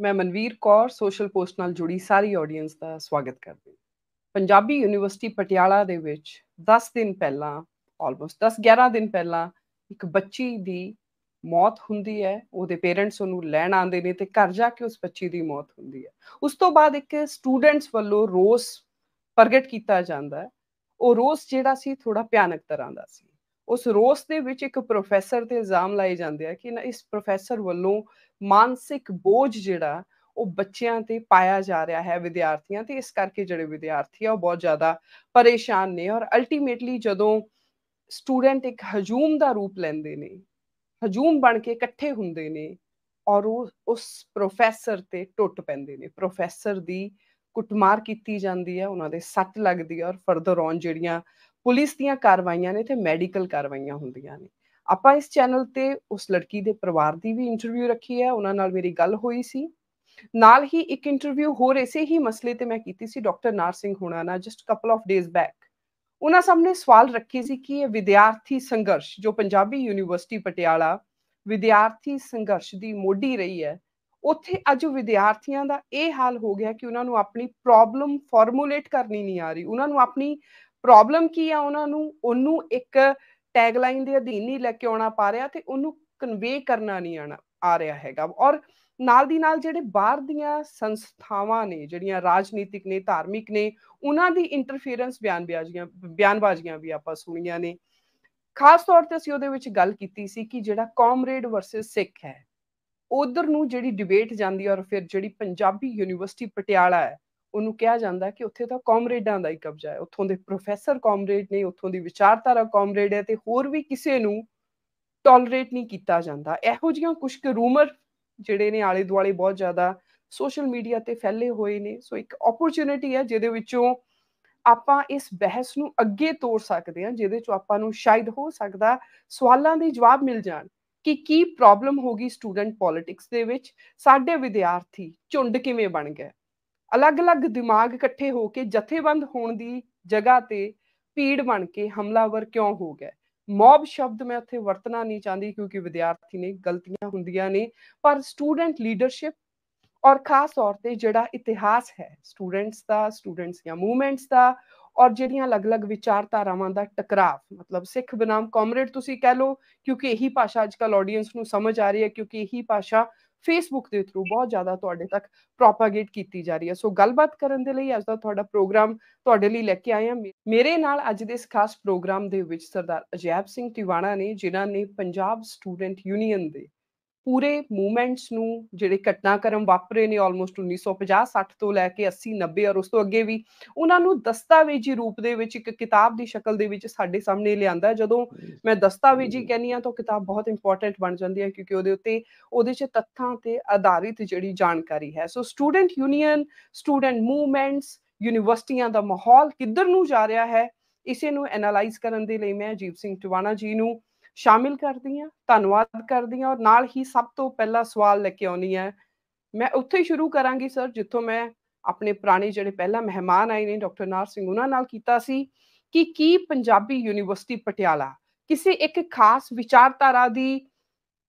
मैं Manveer Kaur social post ਨਾਲ जुड़ी सारी ऑडियंस ਦਾ ਸਵਾਗਤ ਕਰਦੀ ਹਾਂ। ਪੰਜਾਬੀ ਯੂਨੀਵਰਸਿਟੀ ਪਟਿਆਲਾ ਦੇ ਵਿੱਚ 10 ਦਿਨ ਪਹਿਲਾਂ ਆਲਮੋਸਟ 10-11 ਦਿਨ ਪਹਿਲਾਂ ਇੱਕ ਬੱਚੀ ਦੀ ਮੌਤ ਹੁੰਦੀ ਹੈ। ਉਹਦੇ ਪੇਰੈਂਟਸ ਉਹਨੂੰ ਲੈਣ ਆਉਂਦੇ ਨੇ ਤੇ ਘਰ ਜਾ ਕੇ ਉਸ ਬੱਚੀ ਦੀ ਮੌਤ ਹੁੰਦੀ ਹੈ। ਉਸ ਤੋਂ ਬਾਅਦ ਇੱਕ ਸਟੂਡੈਂਟਸ ਵੱਲੋਂ ਰੋਸ ਪ੍ਰਗਟ ਕੀਤਾ ਜਾਂਦਾ ਹੈ। ਉਹ ਰੋਸ ਜਿਹੜਾ ਸੀ ਥੋੜਾ ਭਿਆਨਕ ਤਰ੍ਹਾਂ ਦਾ ਸੀ। ਉਸ ਰੋਸ ਦੇ ਵਿੱਚ ਇੱਕ ਪ੍ਰੋਫੈਸਰ ਤੇ ਇਲਜ਼ਾਮ ਲਾਏ ਜਾਂਦੇ ਆ ਕਿ ਇਸ ਪ੍ਰੋਫੈਸਰ ਵੱਲੋਂ ਮਾਨਸਿਕ ਬੋਝ ਜਿਹੜਾ ਉਹ ਬੱਚਿਆਂ ਤੇ ਪਾਇਆ ਜਾ ਰਿਹਾ ਹੈ, ਵਿਦਿਆਰਥੀਆਂ ਤੇ, ਇਸ ਕਰਕੇ ਜਿਹੜੇ ਵਿਦਿਆਰਥੀ ਆ ਉਹ ਬਹੁਤ ਜ਼ਿਆਦਾ ਪਰੇਸ਼ਾਨ ਨੇ। ਔਰ ਅਲਟੀਮੇਟਲੀ ਜਦੋਂ ਸਟੂਡੈਂਟ ਇੱਕ ਹਜੂਮ ਦਾ ਰੂਪ ਲੈਂਦੇ ਨੇ, ਹਜੂਮ ਬਣ ਕੇ ਇਕੱਠੇ ਹੁੰਦੇ ਨੇ ਔਰ ਉਹ ਉਸ ਪ੍ਰੋਫੈਸਰ ਤੇ ਟੁੱਟ ਪੈਂਦੇ ਨੇ। ਪ੍ਰੋਫੈਸਰ ਦੀ ਕੁੱਟਮਾਰ ਕੀਤੀ ਜਾਂਦੀ ਹੈ, ਉਹਨਾਂ ਦੇ ਸੱਟ ਲੱਗਦੀ ਹੈ ਔਰ ਫਰਦਰ ਔਨ ਜਿਹੜੀਆਂ ਪੁਲਿਸ ਦੀਆਂ ਕਾਰਵਾਈਆਂ ਨੇ ਤੇ ਮੈਡੀਕਲ ਕਾਰਵਾਈਆਂ ਹੁੰਦੀਆਂ ਨੇ। ਆਪਾਂ ਇਸ ਚੈਨਲ ਤੇ ਉਸ ਲੜਕੀ ਦੇ ਪਰਿਵਾਰ ਦੀ ਵੀ ਇੰਟਰਵਿਊ ਰੱਖੀ ਹੈ, ਉਹਨਾਂ ਨਾਲ ਮੇਰੀ ਗੱਲ ਹੋਈ ਸੀ। ਨਾਲ ਹੀ ਇੱਕ ਇੰਟਰਵਿਊ ਹੋਰ ਇਸੇ ਹੀ ਮਸਲੇ ਤੇ ਮੈਂ ਕੀਤੀ ਸੀ ਡਾਕਟਰ ਨਾਰ ਸਿੰਘ ਹੁਣਾਂ ਨਾਲ just couple of days back. ਉਹਨਾਂ ਸਾਹਮਣੇ ਸਵਾਲ ਰੱਖੇ ਸੀ ਕਿ ਇਹ ਵਿਦਿਆਰਥੀ ਸੰਘਰਸ਼ ਜੋ ਪੰਜਾਬੀ ਯੂਨੀਵਰਸਿਟੀ ਪਟਿਆਲਾ ਵਿਦਿਆਰਥੀ ਸੰਘਰਸ਼ ਦੀ ਮੋਢੀ ਰਹੀ ਹੈ, ਉੱਥੇ ਅੱਜ ਵਿਦਿਆਰਥੀਆਂ ਦਾ ਇਹ ਹਾਲ ਹੋ ਗਿਆ ਕਿ ਉਹਨਾਂ ਨੂੰ ਆਪਣੀ ਪ੍ਰੋਬਲਮ ਫਾਰਮੂਲੇਟ ਕਰਨੀ ਨਹੀਂ ਆ ਰਹੀ। ਉਹਨਾਂ ਨੂੰ ਆਪਣੀ ਪ੍ਰੋਬਲਮ ਕੀ ਆ ਉਹਨੂੰ ਇੱਕ ਟੈਗਲਾਈਨ ਦੇ ਅਧੀਨ ਨਹੀਂ ਲੈ ਕੇ ਆਉਣਾ ਪਾ ਰਿਹਾ ਤੇ ਉਹਨੂੰ ਕਨਵੇ ਕਰਨਾ ਨਹੀਂ ਆ ਰਿਹਾ ਹੈਗਾ। ਔਰ ਨਾਲ ਦੀ ਨਾਲ ਜਿਹੜੇ ਬਾਹਰ ਦੀਆਂ ਸੰਸਥਾਵਾਂ ਨੇ, ਜਿਹੜੀਆਂ ਰਾਜਨੀਤਿਕ ਨੇ, ਧਾਰਮਿਕ ਨੇ, ਉਹਨਾਂ ਦੀ ਇੰਟਰਫੀਅਰੈਂਸ ਬਿਆਨਬਾਜ਼ੀਆਂ ਵੀ ਆਪਾਂ ਸੁਣੀਆਂ ਨੇ। ਖਾਸ ਤੌਰ ਤੇ ਅਸੀਂ ਉਹਦੇ ਵਿੱਚ ਗੱਲ ਕੀਤੀ ਸੀ ਕਿ ਜਿਹੜਾ ਕਾਮਰੇਡ ਵਰਸਸ ਸਿੱਖ ਹੈ, ਉਧਰ ਨੂੰ ਜਿਹੜੀ ਡਿਬੇਟ ਜਾਂਦੀ ਹੈ ਔਰ ਫਿਰ ਜਿਹੜੀ ਪੰਜਾਬੀ ਯੂਨੀਵਰਸਿਟੀ ਪਟਿਆਲਾ ਹੈ ਉਹਨੂੰ ਕਿਹਾ ਜਾਂਦਾ ਕਿ ਉੱਥੇ ਤਾਂ ਕਾਮਰੇਡਾਂ ਦਾ ਹੀ ਕਬਜ਼ਾ ਹੈ। ਉੱਥੋਂ ਦੇ ਪ੍ਰੋਫੈਸਰ ਕਾਮਰੇਡ ਨੇ, ਉੱਥੋਂ ਦੀ ਵਿਚਾਰਧਾਰਾ ਕਾਮਰੇਡ ਹੈ ਤੇ ਹੋਰ ਵੀ ਕਿਸੇ ਨੂੰ ਟੋਲਰੇਟ ਨਹੀਂ ਕੀਤਾ ਜਾਂਦਾ। ਇਹੋ ਜਿਹੀਆਂ ਕੁਝ ਕੁ ਰੂਮਰ ਜਿਹੜੇ ਨੇ ਆਲੇ ਦੁਆਲੇ ਬਹੁਤ ਜ਼ਿਆਦਾ ਸੋਸ਼ਲ ਮੀਡੀਆ ਤੇ ਫੈਲੇ ਹੋਏ ਨੇ। ਸੋ ਇੱਕ ਓਪਰਚੁਨਿਟੀ ਹੈ ਜਿਹਦੇ ਵਿੱਚੋਂ ਆਪਾਂ ਇਸ ਬਹਿਸ ਨੂੰ ਅੱਗੇ ਤੋੜ ਸਕਦੇ ਹਾਂ, ਜਿਹਦੇ ਚੋਂ ਆਪਾਂ ਨੂੰ ਸ਼ਾਇਦ ਹੋ ਸਕਦਾ ਸਵਾਲਾਂ ਦੇ ਜਵਾਬ ਮਿਲ ਜਾਣ ਕਿ ਕੀ ਪ੍ਰੋਬਲਮ ਹੋ ਗਈ ਸਟੂਡੈਂਟ ਪੋਲਿਟਿਕਸ ਦੇ ਵਿੱਚ, ਸਾਡੇ ਵਿਦਿਆਰਥੀ ਝੁੰਡ ਕਿਵੇਂ ਬਣ ਗਏ, ਅਲੱਗ-ਅਲੱਗ ਦਿਮਾਗ ਇਕੱਠੇ ਹੋ ਕੇ ਜਥੇਬੰਦ ਹੋਣ ਦੀ ਜਗ੍ਹਾ ਤੇ ਭੀੜ ਬਣ ਕੇ ਹਮਲਾਵਰ ਕਿਉਂ ਹੋ ਗਏ। ਮੌਬ ਸ਼ਬਦ ਮੈਂ ਉੱਥੇ ਵਰਤਣਾ ਨਹੀਂ ਚਾਹੁੰਦੀ ਕਿਉਂਕਿ ਵਿਦਿਆਰਥੀ ਨੇ, ਗਲਤੀਆਂ ਹੁੰਦੀਆਂ ਨੇ, ਪਰ ਸਟੂਡੈਂਟ ਲੀਡਰਸ਼ਿਪ ਔਰ ਖਾਸ ਤੌਰ ਤੇ ਜਿਹੜਾ ਇਤਿਹਾਸ ਹੈ ਸਟੂਡੈਂਟਸ ਦਾ, ਸਟੂਡੈਂਟਸ ਦੀਆਂ ਮੂਵਮੈਂਟਸ ਦਾ ਔਰ ਜਿਹੜੀਆਂ ਅਲੱਗ-ਅਲੱਗ ਵਿਚਾਰਧਾਰਾਵਾਂ ਦਾ ਟਕਰਾਵ, ਮਤਲਬ ਸਿੱਖ ਬਨਾਮ ਕਾਮਰੇਡ ਤੁਸੀਂ ਕਹਿ ਲਓ, ਕਿਉਂਕਿ ਇਹੀ ਭਾਸ਼ਾ ਅੱਜ ਕੱਲ੍ਹ ਆਡੀਅנס ਨੂੰ ਸਮਝ ਆ ਰਹੀ ਹੈ, ਕਿਉਂਕਿ ਇਹੀ ਭਾਸ਼ਾ ਫੇਸਬੁੱਕ ਦੇ ਥਰੂ ਬਹੁਤ ਜ਼ਿਆਦਾ ਤੁਹਾਡੇ ਤੱਕ ਪ੍ਰੋਪਾਗੇਟ ਕੀਤੀ ਜਾ ਰਹੀ ਹੈ। ਸੋ ਗੱਲਬਾਤ ਕਰਨ ਦੇ ਲਈ ਅੱਜ ਦਾ ਤੁਹਾਡਾ ਪ੍ਰੋਗਰਾਮ ਤੁਹਾਡੇ ਲਈ ਲੈ ਕੇ ਆਏ ਹਾਂ। ਮੇਰੇ ਨਾਲ ਅੱਜ ਦੇ ਇਸ ਖਾਸ ਪ੍ਰੋਗਰਾਮ ਦੇ ਵਿੱਚ ਸਰਦਾਰ ਅਜੈਬ ਸਿੰਘ ਟਿਵਾਣਾ ਨੇ, ਜਿਨ੍ਹਾਂ ਨੇ ਪੰਜਾਬ ਸਟੂਡੈਂਟ ਯੂਨੀਅਨ ਦੇ ਪੂਰੇ ਮੂਵਮੈਂਟਸ ਨੂੰ, ਜਿਹੜੇ ਘਟਨਾਕ੍ਰਮ ਵਾਪਰੇ ਨੇ ਆਲਮੋਸਟ 1950-60 ਤੋਂ ਲੈ ਕੇ 80-90 ਔਰ ਉਸ ਤੋਂ ਅੱਗੇ ਵੀ, ਉਹਨਾਂ ਨੂੰ ਦਸਤਾਵੇਜੀ ਰੂਪ ਦੇ ਵਿੱਚ ਇੱਕ ਕਿਤਾਬ ਦੀ ਸ਼ਕਲ ਦੇ ਵਿੱਚ ਸਾਡੇ ਸਾਹਮਣੇ ਲਿਆਂਦਾ। ਜਦੋਂ ਮੈਂ ਦਸਤਾਵੇਜੀ ਕਹਿੰਦੀ ਹਾਂ ਤਾਂ ਕਿਤਾਬ ਬਹੁਤ ਇੰਪੋਰਟੈਂਟ ਬਣ ਜਾਂਦੀ ਹੈ ਕਿਉਂਕਿ ਉਹਦੇ 'ਚ ਤੱਥਾਂ ਤੇ ਆਧਾਰਿਤ ਜਿਹੜੀ ਜਾਣਕਾਰੀ ਹੈ। ਸੋ ਸਟੂਡੈਂਟ ਯੂਨੀਅਨ, ਸਟੂਡੈਂਟ ਮੂਵਮੈਂਟਸ, ਯੂਨੀਵਰਸਿਟੀਆਂ ਦਾ ਮਾਹੌਲ ਕਿੱਧਰ ਨੂੰ ਜਾ ਰਿਹਾ ਹੈ, ਇਸੇ ਨੂੰ ਐਨਾਲਾਈਜ਼ ਕਰਨ ਦੇ ਲਈ ਮੈਂ ਅਜੀਬ ਸਿੰਘ ਟਿਵਾਣਾ ਜੀ ਨੂੰ ਸ਼ਾਮਿਲ ਕਰਦੀ ਹਾਂ, ਧੰਨਵਾਦ ਕਰਦੀ ਹਾਂ। ਔਰ ਨਾਲ ਹੀ ਸਭ ਤੋਂ ਪਹਿਲਾ ਸਵਾਲ ਲੈ ਕੇ ਆਉਣੀ ਹੈ, ਮੈਂ ਉੱਥੇ ਹੀ ਸ਼ੁਰੂ ਕਰਾਂਗੀ ਸਰ ਜਿੱਥੋਂ ਮੈਂ ਆਪਣੇ ਪੁਰਾਣੇ ਜਿਹੜੇ ਪਹਿਲਾਂ ਮਹਿਮਾਨ ਆਏ ਨੇ ਡਾਕਟਰ ਨਾਰ ਸਿੰਘ ਉਹਨਾਂ ਨਾਲ ਕੀਤਾ ਸੀ ਕਿ ਕੀ ਪੰਜਾਬੀ ਯੂਨੀਵਰਸਿਟੀ ਪਟਿਆਲਾ ਕਿਸੇ ਇੱਕ ਖਾਸ ਵਿਚਾਰਧਾਰਾ ਦੀ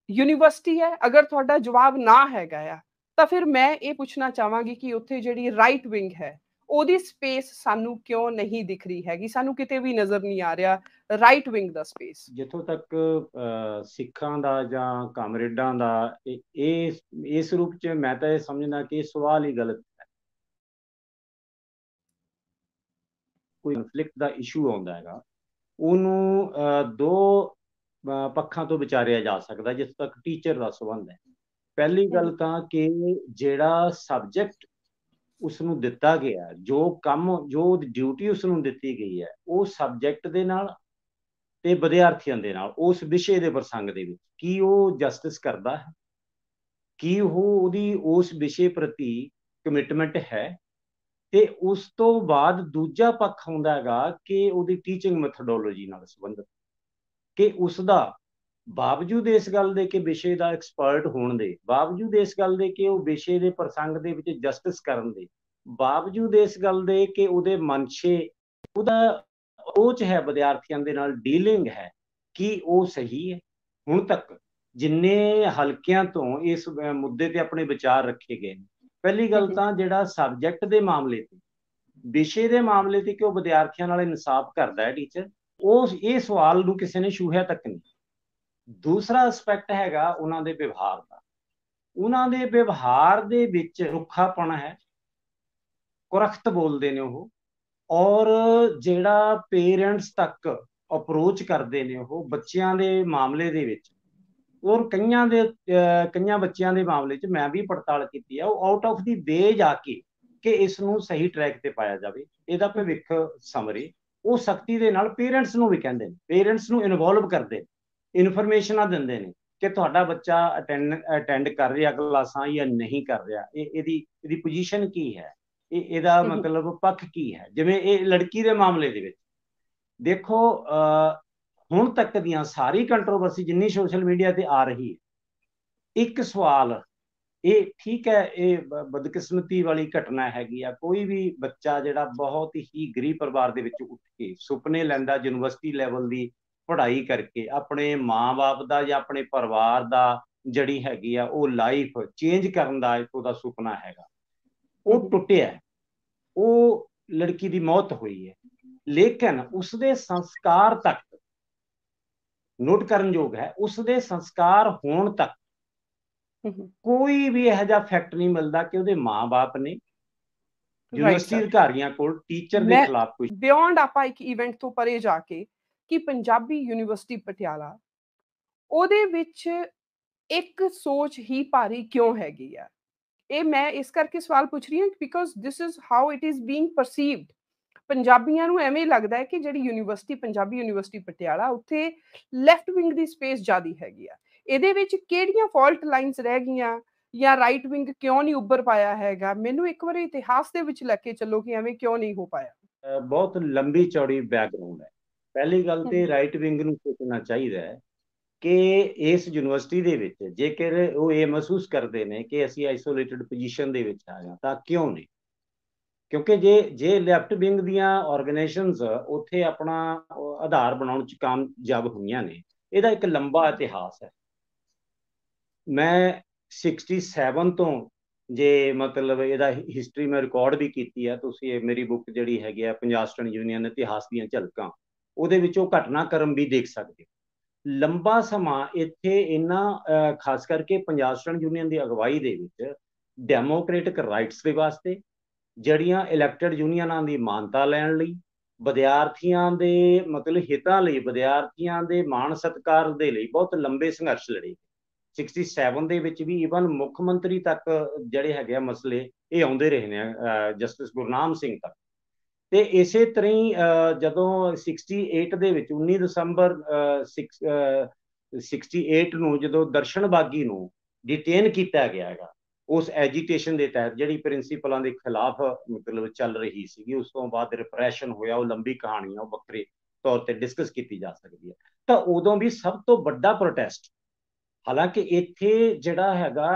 ਯੂਨੀਵਰਸਿਟੀ ਹੈ? ਅਗਰ ਤੁਹਾਡਾ ਜਵਾਬ ਨਾ ਹੈਗਾ ਆ ਤਾਂ ਫਿਰ ਮੈਂ ਇਹ ਪੁੱਛਣਾ ਚਾਹਾਂਗੀ ਕਿ ਉੱਥੇ ਜਿਹੜੀ ਰਾਈਟ ਵਿੰਗ ਹੈ ਉਹਦੀ ਸਪੇਸ ਸਾਨੂੰ ਕਿਉਂ ਨਹੀਂ ਦਿਖ ਰਹੀ ਹੈਗੀ, ਸਾਨੂੰ ਕਿਤੇ ਵੀ ਨਜ਼ਰ ਨਹੀਂ ਆ ਰਿਹਾ ਰਾਈਟ ਵਿੰਗ ਦਾ ਸਪੇਸ। ਜਿੱਥੋਂ ਤੱਕ ਸਿੱਖਾਂ ਦਾ ਜਾਂ ਕਾਮਰੇਡਾਂ ਦਾ ਇਸ ਰੂਪ 'ਚ ਮੈਂ ਤਾਂ ਇਹ ਸਮਝਦਾ ਕਿ ਇਹ ਸਵਾਲ ਹੀ ਗਲਤ ਹੈ। ਕੋਈ ਕਨਫਲਿਕਟ ਦਾ ਇਸ਼ੂ ਆਉਂਦਾ ਹੈਗਾ, ਉਹਨੂੰ ਦੋ ਪੱਖਾਂ ਤੋਂ ਵਿਚਾਰਿਆ ਜਾ ਸਕਦਾ ਜਿੱਥੋਂ ਤੱਕ ਟੀਚਰ ਦਾ ਸੰਬੰਧ ਹੈ। ਪਹਿਲੀ ਗੱਲ ਤਾਂ ਕਿ ਜਿਹੜਾ ਸਬਜੈਕਟ ਉਸਨੂੰ ਦਿੱਤਾ ਗਿਆ, ਜੋ ਡਿਊਟੀ ਉਸਨੂੰ ਦਿੱਤੀ ਗਈ ਹੈ, ਉਹ ਸਬਜੈਕਟ ਦੇ ਨਾਲ ਤੇ ਵਿਦਿਆਰਥੀਆਂ ਦੇ ਨਾਲ ਉਸ ਵਿਸ਼ੇ ਦੇ ਪ੍ਰਸੰਗ ਦੇ ਵਿੱਚ ਕੀ ਉਹ ਜਸਟਿਸ ਕਰਦਾ ਹੈ, ਕੀ ਉਹਦੀ ਉਸ ਵਿਸ਼ੇ ਪ੍ਰਤੀ ਕਮਿਟਮੈਂਟ ਹੈ। ਤੇ ਉਸ ਤੋਂ ਬਾਅਦ ਦੂਜਾ ਪੱਖ ਹੁੰਦਾ ਹੈਗਾ ਕਿ ਉਹਦੀ ਟੀਚਿੰਗ ਮੈਥਡੋਲੋਜੀ ਨਾਲ ਸੰਬੰਧਿਤ, ਕਿ ਉਸਦਾ ਬਾਵਜੂਦ ਇਸ ਗੱਲ ਦੇ ਕਿ ਵਿਸ਼ੇ ਦਾ ਐਕਸਪਰਟ ਹੋਣ ਦੇ ਬਾਵਜੂਦ, ਇਸ ਗੱਲ ਦੇ ਕਿ ਉਹ ਵਿਸ਼ੇ ਦੇ ਪ੍ਰਸੰਗ ਦੇ ਵਿੱਚ ਜਸਟਿਸ ਕਰਨ ਦੇ ਬਾਵਜੂਦ, ਇਸ ਗੱਲ ਦੇ ਕਿ ਉਹਦੇ ਮਨਸ਼ੇ, ਉਹਦਾ ਅਪਰੋਚ ਹੈ ਵਿਦਿਆਰਥੀਆਂ ਦੇ ਨਾਲ ਡੀਲਿੰਗ ਹੈ, ਕਿ ਉਹ ਸਹੀ ਹੈ। ਹੁਣ ਤੱਕ ਜਿੰਨੇ ਹਲਕਿਆਂ ਤੋਂ ਇਸ ਮੁੱਦੇ ਤੇ ਆਪਣੇ ਵਿਚਾਰ ਰੱਖੇ ਗਏ ਨੇ। ਪਹਿਲੀ ਗੱਲ ਤਾਂ ਜਿਹੜਾ ਸਬਜੈਕਟ ਦੇ ਮਾਮਲੇ ਤੇ, ਵਿਸ਼ੇ ਦੇ ਮਾਮਲੇ ਤੇ ਕਿ ਉਹ ਵਿਦਿਆਰਥੀਆਂ ਨਾਲ ਇਨਸਾਫ ਕਰਦਾ ਹੈ ਟੀਚਰ, ਉਹ ਇਹ ਸਵਾਲ ਨੂੰ ਕਿਸੇ ਨੇ ਛੂਹਿਆ ਤੱਕ ਨਹੀਂ। ਦੂਸਰਾ ਐਸਪੈਕਟ ਹੈਗਾ ਉਹਨਾਂ ਦੇ ਵਿਵਹਾਰ ਦਾ। ਉਹਨਾਂ ਦੇ ਵਿਵਹਾਰ ਦੇ ਵਿੱਚ ਰੁੱਖਾਪਣ ਹੈ, ਕੁਰਖਤ ਬੋਲਦੇ ਨੇ ਉਹ, ਔਰ ਜਿਹੜਾ ਪੇਰੈਂਟਸ ਤੱਕ ਅਪਰੋਚ ਕਰਦੇ ਨੇ ਉਹ ਬੱਚਿਆਂ ਦੇ ਮਾਮਲੇ ਦੇ ਵਿੱਚ, ਔਰ ਕਈਆਂ ਬੱਚਿਆਂ ਦੇ ਮਾਮਲੇ 'ਚ ਮੈਂ ਵੀ ਪੜਤਾਲ ਕੀਤੀ ਹੈ, ਉਹ ਆਊਟ ਆਫ ਦੀ ਵੇ ਜਾ ਕੇ ਕਿ ਇਸ ਨੂੰ ਸਹੀ ਟਰੈਕ ਤੇ ਪਾਇਆ ਜਾਵੇ, ਇਹਦਾ ਭਵਿੱਖ ਸਮਰੇ, ਉਹ ਸਖਤੀ ਦੇ ਨਾਲ ਪੇਰੈਂਟਸ ਨੂੰ ਵੀ ਕਹਿੰਦੇ ਨੇ, ਪੇਰੈਂਟਸ ਨੂੰ ਇਨਵੋਲਵ ਕਰਦੇ, ਇਨਫੋਰਮੇਸ਼ਨਾਂ ਦਿੰਦੇ ਨੇ ਕਿ ਤੁਹਾਡਾ ਬੱਚਾ ਅਟੈਂਡ ਕਰ ਰਿਹਾ ਕਲਾਸਾਂ ਜਾਂ ਨਹੀਂ ਕਰ ਰਿਹਾ, ਇਹਦੀ ਪੋਜੀਸ਼ਨ ਕੀ ਹੈ, ਇਹਦਾ ਮਤਲਬ ਪੱਖ ਕੀ ਹੈ। ਜਿਵੇਂ ਇਹ ਲੜਕੀ ਦੇ ਮਾਮਲੇ ਦੇ ਵਿੱਚ ਦੇਖੋ, ਹੁਣ ਤੱਕ ਦੀਆਂ ਸਾਰੀ ਕੰਟਰੋਵਰਸੀ ਜਿੰਨੀ ਸੋਸ਼ਲ ਮੀਡੀਆ ਤੇ ਆ ਰਹੀ ਹੈ, ਇੱਕ ਸਵਾਲ ਇਹ ਠੀਕ ਹੈ, ਇਹ ਬਦਕਿਸਮਤੀ ਵਾਲੀ ਘਟਨਾ ਹੈਗੀ ਆ। ਕੋਈ ਵੀ ਬੱਚਾ ਜਿਹੜਾ ਬਹੁਤ ਹੀ ਗਰੀਬ ਪਰਿਵਾਰ ਦੇ ਵਿੱਚ ਉੱਠ ਕੇ ਸੁਪਨੇ ਲੈਂਦਾ ਯੂਨੀਵਰਸਿਟੀ ਲੈਵਲ ਦੀ ਪੜ੍ਹਾਈ ਕਰਕੇ, ਆਪਣੇ ਮਾਂ-ਬਾਪ ਦਾ ਜਾਂ ਆਪਣੇ ਪਰਿਵਾਰ ਦਾ ਜਿਹੜੀ ਹੈਗੀ ਆ ਉਹ ਲਾਈਫ ਚੇਂਜ ਕਰਨ ਦਾ ਇੱਕ ਉਹਦਾ ਸੁਪਨਾ ਹੈਗਾ, ਉਹ ਟੁੱਟਿਆ, ਉਹ ਲੜਕੀ ਦੀ ਮੌਤ ਹੋਈ ਹੈ। ਲੇਕਿਨ ਉਸਦੇ ਸੰਸਕਾਰ ਤੱਕ ਨੋਟ ਕਰਨਯੋਗ ਹੈ, ਉਸਦੇ ਸੰਸਕਾਰ ਹੋਣ ਤੱਕ ਕੋਈ ਵੀ ਇਹੋ ਜਿਹਾ ਫੈਕਟ ਨਹੀਂ ਮਿਲਦਾ ਕਿ ਉਹਦੇ ਮਾਂ-ਬਾਪ ਨੇ ਯੂਨੀਵਰਸਿਟੀ ਅਧਿਕਾਰੀਆਂ ਕੋਲ ਟੀਚਰ ਦੇ ਖਿਲਾਫ ਕੋਈ ਬਿਯੋਂਡ ਆਪਾਂ ਇੱਕ ਇਵੈਂਟ ਤੋਂ ਪਰੇ ਜਾ ਕੇ ਕਿ ਪੰਜਾਬੀ ਯੂਨੀਵਰਸਿਟੀ ਪਟਿਆਲਾ ਉਹਦੇ ਵਿੱਚ ਇੱਕ ਸੋਚ ਹੀ ਭਾਰੀ ਕਿਉਂ ਹੈਗੀ ਆ। ਇਹ ਮੈਂ ਇਸ ਕਰਕੇ ਸਵਾਲ ਪੁੱਛ ਰਹੀ ਹਾਂ because this is how it is being perceived. ਪੰਜਾਬੀਆਂ ਨੂੰ ਐਵੇਂ ਲੱਗਦਾ ਹੈ ਕਿ ਜਿਹੜੀ ਯੂਨੀਵਰਸਿਟੀ ਪੰਜਾਬੀ ਯੂਨੀਵਰਸਿਟੀ ਪਟਿਆਲਾ ਉੱਥੇ ਲੈਫਟ ਵਿੰਗ ਦੀ ਸਪੇਸ ਜ਼ਿਆਦਾ ਹੈਗੀ ਆ। ਇਹਦੇ ਵਿੱਚ ਕਿਹੜੀਆਂ ਫਾਲਟ ਲਾਈਨਸ ਰਹਿ ਗਈਆਂ ਜਾਂ ਰਾਈਟ ਵਿੰਗ ਕਿਉਂ ਨਹੀਂ ਉੱਭਰ ਪਾਇਆ ਹੈਗਾ? ਮੈਨੂੰ ਇੱਕ ਵਾਰੀ ਇਤਿਹਾਸ ਦੇ ਵਿੱਚ ਲੈ ਕੇ ਚੱਲੋ ਕਿ ਐਵੇਂ ਕਿਉਂ ਨਹੀਂ ਹੋ ਪਾਇਆ। ਬਹੁਤ ਲੰਬੀ ਚੌੜੀ ਬੈਕਗ੍ਰਾਉਂਡ ਹੈ। ਪਹਿਲੀ ਗੱਲ ਤੇ ਰਾਈਟ ਵਿੰਗ ਨੂੰ ਸੋਚਣਾ ਚਾਹੀਦਾ ਹੈ ਕਿ ਇਸ ਯੂਨੀਵਰਸਿਟੀ ਦੇ ਵਿੱਚ ਜੇਕਰ ਉਹ ਇਹ ਮਹਿਸੂਸ ਕਰਦੇ ਨੇ ਕਿ ਅਸੀਂ ਆਈਸੋਲੇਟਡ ਪੋਜੀਸ਼ਨ ਦੇ ਵਿੱਚ ਆ ਜਾਂ ਤਾਂ ਕਿਉਂ ਨਹੀਂ, ਕਿਉਂਕਿ ਜੇ ਲੈਫਟ ਵਿੰਗ ਦੀਆਂ ਆਰਗੇਨਾਈਜੇਸ਼ਨਸ ਉੱਥੇ ਆਪਣਾ ਆਧਾਰ ਬਣਾਉਣ 'ਚ ਕਾਮਯਾਬ ਹੋਈਆਂ ਨੇ, ਇਹਦਾ ਇੱਕ ਲੰਬਾ ਇਤਿਹਾਸ ਹੈ। ਮੈਂ 67 ਤੋਂ ਜੇ ਮਤਲਬ ਇਹਦਾ ਹਿਸਟਰੀ ਮੈਂ ਰਿਕਾਰਡ ਵੀ ਕੀਤੀ ਹੈ, ਤੁਸੀਂ ਇਹ ਮੇਰੀ ਬੁੱਕ ਜਿਹੜੀ ਹੈਗੀ ਆ ਪੰਜਾਬ ਸਟੂਡੈਂਟ ਯੂਨੀਅਨ ਇਤਿਹਾਸ ਦੀਆਂ ਝਲਕਾਂ, ਉਹਦੇ ਵਿੱਚ ਉਹ ਘਟਨਾਕ੍ਰਮ ਵੀ ਦੇਖ ਸਕਦੇ। ਲੰਬਾ ਸਮਾਂ ਇੱਥੇ ਇਹਨਾਂ ਖਾਸ ਕਰਕੇ ਪੰਜਾਬ ਸਟੂਡੈਂਟ ਯੂਨੀਅਨ ਦੀ ਅਗਵਾਈ ਦੇ ਵਿੱਚ ਡੈਮੋਕ੍ਰੈਟਿਕ ਰਾਈਟਸ ਦੇ ਵਾਸਤੇ, ਜਿਹੜੀਆਂ ਇਲੈਕਟਡ ਯੂਨੀਅਨਾਂ ਦੀ ਮਾਨਤਾ ਲੈਣ ਲਈ, ਵਿਦਿਆਰਥੀਆਂ ਦੇ ਮਤਲਬ ਹਿੱਤਾਂ ਲਈ, ਵਿਦਿਆਰਥੀਆਂ ਦੇ ਮਾਣ ਸਤਿਕਾਰ ਦੇ ਲਈ ਬਹੁਤ ਲੰਬੇ ਸੰਘਰਸ਼ ਲੜੇ। 67 ਦੇ ਵਿੱਚ ਵੀ ਈਵਨ ਮੁੱਖ ਮੰਤਰੀ ਤੱਕ ਜਿਹੜੇ ਹੈਗੇ ਆ ਮਸਲੇ ਇਹ ਆਉਂਦੇ ਰਹੇ ਨੇ, ਜਸਟਿਸ ਗੁਰਨਾਮ ਸਿੰਘ ਤੱਕ। ਤੇ ਇਸੇ ਤਰ੍ਹਾਂ ਹੀ ਜਦੋਂ 68 ਦੇ ਵਿੱਚ 19 ਦਸੰਬਰ 68 ਨੂੰ ਜਦੋਂ ਦਰਸ਼ਨ ਬਾਗੀ ਨੂੰ ਡਿਟੇਨ ਕੀਤਾ ਗਿਆ ਹੈਗਾ, ਉਸ ਐਜੀਟੇਸ਼ਨ ਦੇ ਤਹਿਤ ਜਿਹੜੀ ਪ੍ਰਿੰਸੀਪਲਾਂ ਦੇ ਖਿਲਾਫ ਮਤਲਬ ਚੱਲ ਰਹੀ ਸੀਗੀ, ਉਸ ਤੋਂ ਬਾਅਦ ਰਿਪਰੈਸ਼ਨ ਹੋਇਆ, ਉਹ ਲੰਬੀ ਕਹਾਣੀ ਆ, ਉਹ ਵੱਖਰੇ ਤੌਰ ਤੇ ਡਿਸਕਸ ਕੀਤੀ ਜਾ ਸਕਦੀ ਹੈ। ਤਾਂ ਉਦੋਂ ਵੀ ਸਭ ਤੋਂ ਵੱਡਾ ਪ੍ਰੋਟੈਸਟ, ਹਾਲਾਂਕਿ ਇੱਥੇ ਜਿਹੜਾ ਹੈਗਾ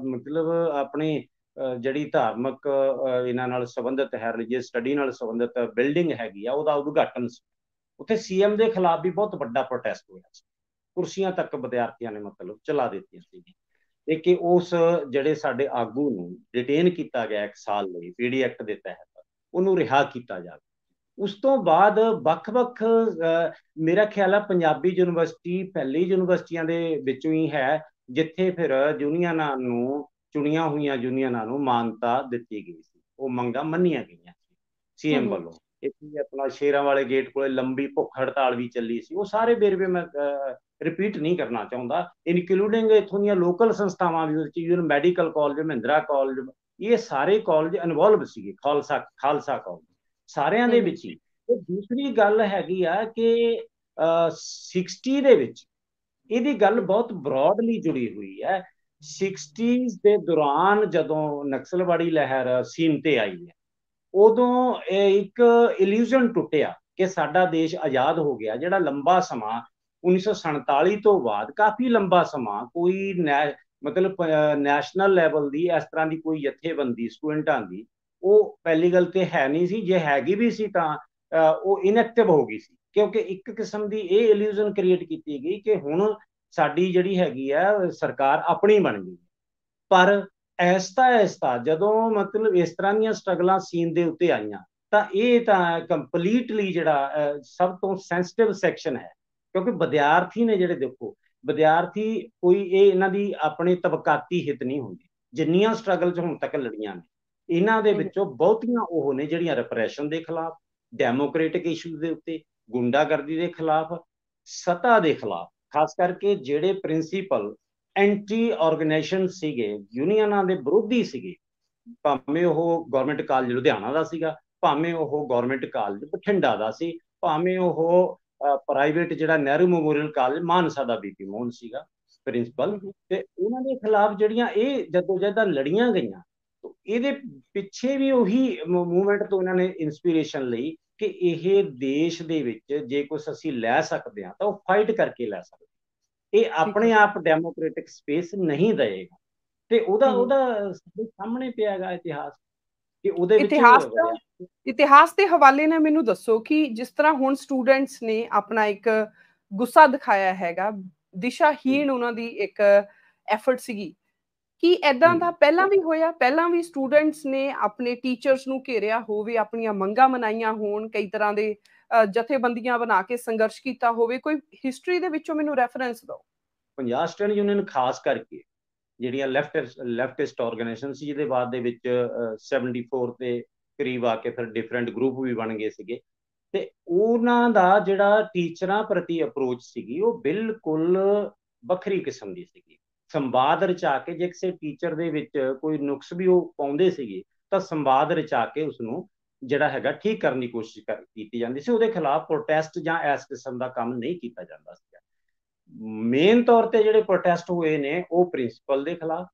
ਮਤਲਬ ਆਪਣੇ ਜਿਹੜੀ ਧਾਰਮਿਕ ਇਹਨਾਂ ਨਾਲ ਸੰਬੰਧਿਤ ਹੈ, ਰਿਲੀਜੀਅਸ ਸਟੱਡੀ ਨਾਲ ਸੰਬੰਧਿਤ ਬਿਲਡਿੰਗ ਹੈਗੀ ਆ, ਉਹਦਾ ਉਦਘਾਟਨ ਸੀ। ਉੱਥੇ ਸੀਐਮ ਦੇ ਖਿਲਾਫ ਵੀ ਬਹੁਤ ਵੱਡਾ ਪ੍ਰੋਟੈਸਟ ਹੋਇਆ ਸੀ, ਕੁਰਸੀਆਂ ਤੱਕ ਵਿਦਿਆਰਥੀਆਂ ਨੇ ਮਤਲਬ ਚਲਾ ਦਿੱਤੀਆਂ ਸੀ। ਤੇ ਕਿ ਉਸ ਜਿਹੜੇ ਸਾਡੇ ਆਗੂ ਨੂੰ ਡਿਟੇਨ ਕੀਤਾ ਗਿਆ 1 ਸਾਲ ਲਈ ਪੀਡੀ ਐਕਟ ਦੇ ਤਹਿਤ, ਉਹਨੂੰ ਰਿਹਾ ਕੀਤਾ ਜਾਵੇ। ਉਸ ਤੋਂ ਬਾਅਦ ਵੱਖ-ਵੱਖ ਮੇਰਾ ਖਿਆਲ ਹੈ ਪੰਜਾਬੀ ਯੂਨੀਵਰਸਿਟੀ ਪਹਿਲੀ ਯੂਨੀਵਰਸਿਟੀਆਂ ਦੇ ਵਿੱਚੋਂ ਹੀ ਹੈ ਜਿੱਥੇ ਫਿਰ ਯੂਨੀਅਨਾਂ ਨੂੰ, ਚੁਣੀਆਂ ਹੋਈਆਂ ਯੂਨੀਅਨਾਂ ਨੂੰ ਮਾਨਤਾ ਦਿੱਤੀ ਗਈ ਸੀ, ਉਹ ਮੰਗਾਂ ਮੰਨੀਆਂ ਗਈਆਂ ਸੀ ਸੀਐਮ ਵੱਲੋਂ। ਇੱਥੇ ਆਪਣਾ ਸ਼ੇਰਾਂ ਵਾਲੇ ਗੇਟ ਕੋਲੇ ਲੰਬੀ ਭੁੱਖ ਹੜਤਾਲ ਵੀ ਚੱਲੀ ਸੀ। ਉਹ ਸਾਰੇ ਵੇਰਵੇ ਮੈਂ ਰਿਪੀਟ ਨਹੀਂ ਕਰਨਾ ਚਾਹੁੰਦਾ, ਇਨਕਲੂਡਿੰਗ ਇੱਥੋਂ ਦੀਆਂ ਲੋਕਲ ਸੰਸਥਾਵਾਂ ਵੀ, even medical college, Mahindra college, ਇਹ ਸਾਰੇ ਕਾਲਜ ਇਨਵੋਲਵ ਸੀਗੇ, ਖਾਲਸਾ ਕਾਲਜ, ਸਾਰਿਆਂ ਦੇ ਵਿੱਚ ਹੀ। ਤੇ ਦੂਸਰੀ ਗੱਲ ਹੈਗੀ ਆ ਕਿ 60 ਦੇ ਵਿੱਚ ਇਹਦੀ ਗੱਲ ਬਹੁਤ ਬ੍ਰੌਡਲੀ ਜੁੜੀ ਹੋਈ ਹੈ। 60s ਦੇ ਦੌਰਾਨ ਜਦੋਂ ਨਕਸਲਵਾੜੀ ਲਹਿਰ ਸੀਨ ਤੇ ਆਈ ਹੈ, ਉਦੋਂ ਇੱਕ ਇਲੂਜ਼ਨ ਟੁੱਟਿਆ ਕਿ ਸਾਡਾ ਦੇਸ਼ ਆਜ਼ਾਦ ਹੋ ਗਿਆ। ਜਿਹੜਾ ਲੰਬਾ ਸਮਾਂ 1947 ਤੋਂ ਬਾਅਦ ਕਾਫੀ ਲੰਬਾ ਸਮਾਂ ਕੋਈ ਮਤਲਬ ਨੈਸ਼ਨਲ ਲੈਵਲ ਦੀ ਇਸ ਤਰ੍ਹਾਂ ਦੀ ਕੋਈ ਜਥੇਬੰਦੀ ਸਟੂਡੈਂਟਾਂ ਦੀ, ਉਹ ਪਹਿਲੀ ਗੱਲ ਤੇ ਹੈ ਨਹੀਂ ਸੀ, ਜੇ ਹੈਗੀ ਵੀ ਸੀ ਤਾਂ ਉਹ ਇਨਐਕਟਿਵ ਹੋ ਗਈ ਸੀ, ਕਿਉਂਕਿ ਇੱਕ ਕਿਸਮ ਦੀ ਇਹ ਇਲੂਜ਼ਨ ਕ੍ਰੀਏਟ ਕੀਤੀ ਗਈ ਕਿ ਹੁਣ ਸਾਡੀ ਜਿਹੜੀ ਹੈਗੀ ਆ ਸਰਕਾਰ ਆਪਣੀ ਬਣ ਗਈ। ਪਰ ਐਸਤਾ ਜਦੋਂ ਮਤਲਬ ਇਸ ਤਰ੍ਹਾਂ ਦੀਆਂ ਸਟਰਗਲਾਂ ਸੀਨ ਦੇ ਉੱਤੇ ਆਈਆਂ, ਤਾਂ ਇਹ ਤਾਂ ਕੰਪਲੀਟਲੀ ਜਿਹੜਾ ਸਭ ਤੋਂ ਸੈਂਸਿਟਿਵ ਸੈਕਸ਼ਨ ਹੈ। ਕਿਉਂਕਿ ਵਿਦਿਆਰਥੀ ਨੇ ਜਿਹੜੇ, ਦੇਖੋ ਵਿਦਿਆਰਥੀ ਕੋਈ ਇਹਨਾਂ ਦੀ ਆਪਣੀ ਤਬਕਾਤੀ ਹਿੱਤ ਨਹੀਂ ਹੁੰਦੀ। ਜਿੰਨੀਆਂ ਸਟਰਗਲ 'ਚ ਹੁਣ ਤੱਕ ਲੜੀਆਂ ਨੇ, ਇਹਨਾਂ ਦੇ ਵਿੱਚੋਂ ਬਹੁਤੀਆਂ ਉਹ ਨੇ ਜਿਹੜੀਆਂ ਰਿਪਰੈਸ਼ਨ ਦੇ ਖਿਲਾਫ, ਡੈਮੋਕ੍ਰੇਟਿਕ ਇਸ਼ੂ ਦੇ ਉੱਤੇ, ਗੁੰਡਾਗਰਦੀ ਦੇ ਖਿਲਾਫ, ਸੱਤਾ ਦੇ ਖਿਲਾਫ, ਖਾਸ ਕਰਕੇ ਜਿਹੜੇ ਪ੍ਰਿੰਸੀਪਲ ਐਂਟੀ ਆਰਗੇਨਾਈਜੇਸ਼ਨ ਸੀਗੇ, ਯੂਨੀਅਨਾਂ ਦੇ ਵਿਰੋਧੀ ਸੀਗੇ, ਭਾਵੇਂ ਉਹ ਗਵਰਨਮੈਂਟ ਕਾਲਜ ਲੁਧਿਆਣਾ ਦਾ ਸੀਗਾ, ਭਾਵੇਂ ਉਹ ਗਵਰਨਮੈਂਟ ਕਾਲਜ ਬਠਿੰਡਾ ਦਾ ਸੀ, ਭਾਵੇਂ ਉਹ ਪ੍ਰਾਈਵੇਟ ਜਿਹੜਾ ਨਹਿਰੂ ਮੈਮੋਰੀਅਲ ਕਾਲਜ ਮਾਨਸਾ ਦਾ ਬੀਪੀ ਮੋਹਨ ਸੀਗਾ ਪ੍ਰਿੰਸੀਪਲ, ਤੇ ਉਹਨਾਂ ਦੇ ਖਿਲਾਫ ਜਿਹੜੀਆਂ ਇਹ ਜਦੋਜਹਿਦਾਂ ਲੜੀਆਂ ਗਈਆਂ, ਇਹਦੇ ਪਿੱਛੇ ਵੀ ਉਹੀ ਮੂਵਮੈਂਟ ਤੋਂ ਇਹਨਾਂ ਨੇ ਇਨਸਪੀਰੇਸ਼ਨ ਲਈ ਕਿ ਇਹ ਦੇਸ਼ ਦੇ ਵਿੱਚ ਜੇ ਕੁਝ ਅਸੀਂ ਲੈ ਸਕਦੇ ਹਾਂ ਤਾਂ ਉਹ ਫਾਈਟ ਕਰਕੇ ਲੈ ਸਕਦੇ। ਇਹ ਆਪਣੇ ਆਪ ਡੈਮੋਕ੍ਰੈਟਿਕ ਸਪੇਸ ਨਹੀਂ ਦੇਗਾ, ਤੇ ਉਹਦਾ ਸਾਡੇ ਸਾਹਮਣੇ ਪਿਆ ਹੈਗਾ ਇਤਿਹਾਸ ਕਿ ਉਹਦੇ ਵਿੱਚ ਇਤਿਹਾਸ ਦੇ ਹਵਾਲੇ ਨਾਲ ਮੈਨੂੰ ਦੱਸੋ ਕਿ ਜਿਸ ਤਰ੍ਹਾਂ ਹੁਣ ਸਟੂਡੈਂਟਸ ਨੇ ਆਪਣਾ ਇੱਕ ਗੁੱਸਾ ਦਿਖਾਇਆ ਹੈਗਾ, ਦਿਸ਼ਾਹੀਣ ਉਹਨਾਂ ਦੀ ਇੱਕ ਐਫਰਟ ਸੀਗੀ, ਕੀ ਏਦਾਂ ਦਾ ਪਹਿਲਾਂ ਵੀ ਹੋਇਆ? ਪਹਿਲਾਂ ਵੀ ਸਟੂਡੈਂਟਸ ਨੇ ਆਪਣੇ ਟੀਚਰਸ ਨੂੰ ਘੇਰਿਆ ਹੋਵੇ, ਆਪਣੀਆਂ ਮੰਗਾਂ ਮਨਾਈਆਂ ਹੋਣ, ਕਈ ਤਰ੍ਹਾਂ ਦੇ ਜਥੇਬੰਦੀਆਂ ਬਣਾ ਕੇ ਸੰਘਰਸ਼ ਕੀਤਾ ਹੋਵੇ? ਕੋਈ ਹਿਸਟਰੀ ਦੇ ਵਿੱਚੋਂ ਮੈਨੂੰ ਰੈਫਰੈਂਸ ਦਿਓ। ਪੰਜਾਬ ਸਟੂਡੈਂਟ ਯੂਨੀਅਨ ਖਾਸ ਕਰਕੇ ਜਿਹੜੀਆਂ ਲੈਫਟਿਸਟ ਆਰਗੇਨਾਈਜੇਸ਼ਨ ਸੀ, ਜਿਹਦੇ ਬਾਅਦ ਦੇ ਵਿੱਚ 74 ਦੇ ਕਰੀਬ ਆ ਕੇ ਫਿਰ ਡਿਫਰੈਂਟ ਗਰੁੱਪ ਵੀ ਬਣ ਗਏ ਸੀਗੇ, ਤੇ ਉਹਨਾਂ ਦਾ ਜਿਹੜਾ ਟੀਚਰਾਂ ਪ੍ਰਤੀ ਅਪਰੋਚ ਸੀਗੀ ਉਹ ਬਿਲਕੁਲ ਵੱਖਰੀ ਕਿਸਮ ਦੀ ਸੀਗੀ। ਸੰਵਾਦ ਰਚਾ ਕੇ, ਜੇ ਕਿਸੇ ਟੀਚਰ ਦੇ ਵਿੱਚ ਕੋਈ ਨੁਕਸ ਵੀ ਉਹ ਪਾਉਂਦੇ ਸੀਗੇ ਤਾਂ ਸੰਵਾਦ ਰਚਾ ਕੇ ਉਸਨੂੰ ਜਿਹੜਾ ਹੈਗਾ ਠੀਕ ਕਰਨ ਦੀ ਕੋਸ਼ਿਸ਼ ਕੀਤੀ ਜਾਂਦੀ ਸੀ। ਉਹਦੇ ਖਿਲਾਫ ਪ੍ਰੋਟੈਸਟ ਜਾਂ ਇਸ ਕਿਸਮ ਦਾ ਕੰਮ ਨਹੀਂ ਕੀਤਾ ਜਾਂਦਾ ਸੀ। ਮੇਨ ਤੌਰ ਤੇ ਜਿਹੜੇ ਪ੍ਰੋਟੈਸਟ ਹੋਏ ਨੇ ਉਹ ਪ੍ਰਿੰਸੀਪਲ ਦੇ ਖਿਲਾਫ,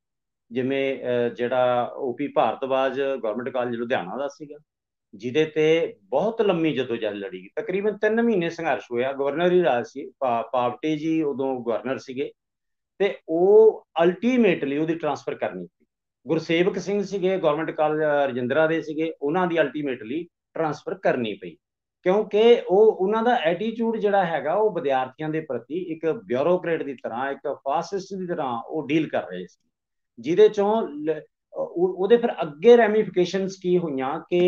ਜਿਵੇਂ ਜਿਹੜਾ OP Bhardwaj government college Ludhiana ਦਾ ਸੀਗਾ, ਜਿਹਦੇ ਤੇ ਬਹੁਤ ਲੰਮੀ ਜਦੋਜਹਿਦ ਲੜੀ ਗਈ। ਤਕਰੀਬਨ 3 ਮਹੀਨੇ ਸੰਘਰਸ਼ ਹੋਇਆ। ਗਵਰਨਰ ਹੀ ਰਾਜ ਸੀ, ਪਾਵਟੇ ਜੀ ਉਦੋਂ ਗਵਰਨਰ ਸੀਗੇ, ਤੇ ਉਹ ਅਲਟੀਮੇਟਲੀ ਉਹਦੀ ਟਰਾਂਸਫਰ ਕਰਨੀ ਸੀ। ਗੁਰਸੇਵਕ ਸਿੰਘ ਸੀਗੇ ਗਵਰਨਮੈਂਟ ਕਾਲਜ ਰਜਿੰਦਰਾ ਦੇ ਸੀਗੇ, ਉਹਨਾਂ ਦੀ ਅਲਟੀਮੇਟਲੀ ਟਰਾਂਸਫਰ ਕਰਨੀ ਪਈ, ਕਿਉਂਕਿ ਉਹਨਾਂ ਦਾ ਐਟੀਟਿਊਡ ਜਿਹੜਾ ਹੈਗਾ ਉਹ ਵਿਦਿਆਰਥੀਆਂ ਦੇ ਪ੍ਰਤੀ ਇੱਕ ਬਿਊਰੋਕਰੇਟ ਦੀ ਤਰ੍ਹਾਂ, ਇੱਕ ਫਾਸਿਸਟ ਦੀ ਤਰ੍ਹਾਂ ਉਹ ਡੀਲ ਕਰ ਰਹੇ ਸੀ, ਜਿਹਦੇ ਚੋਂ ਉਹਦੇ ਫਿਰ ਅੱਗੇ ਰੈਮੀਫਿਕੇਸ਼ਨਸ ਕੀ ਹੋਈਆਂ ਕਿ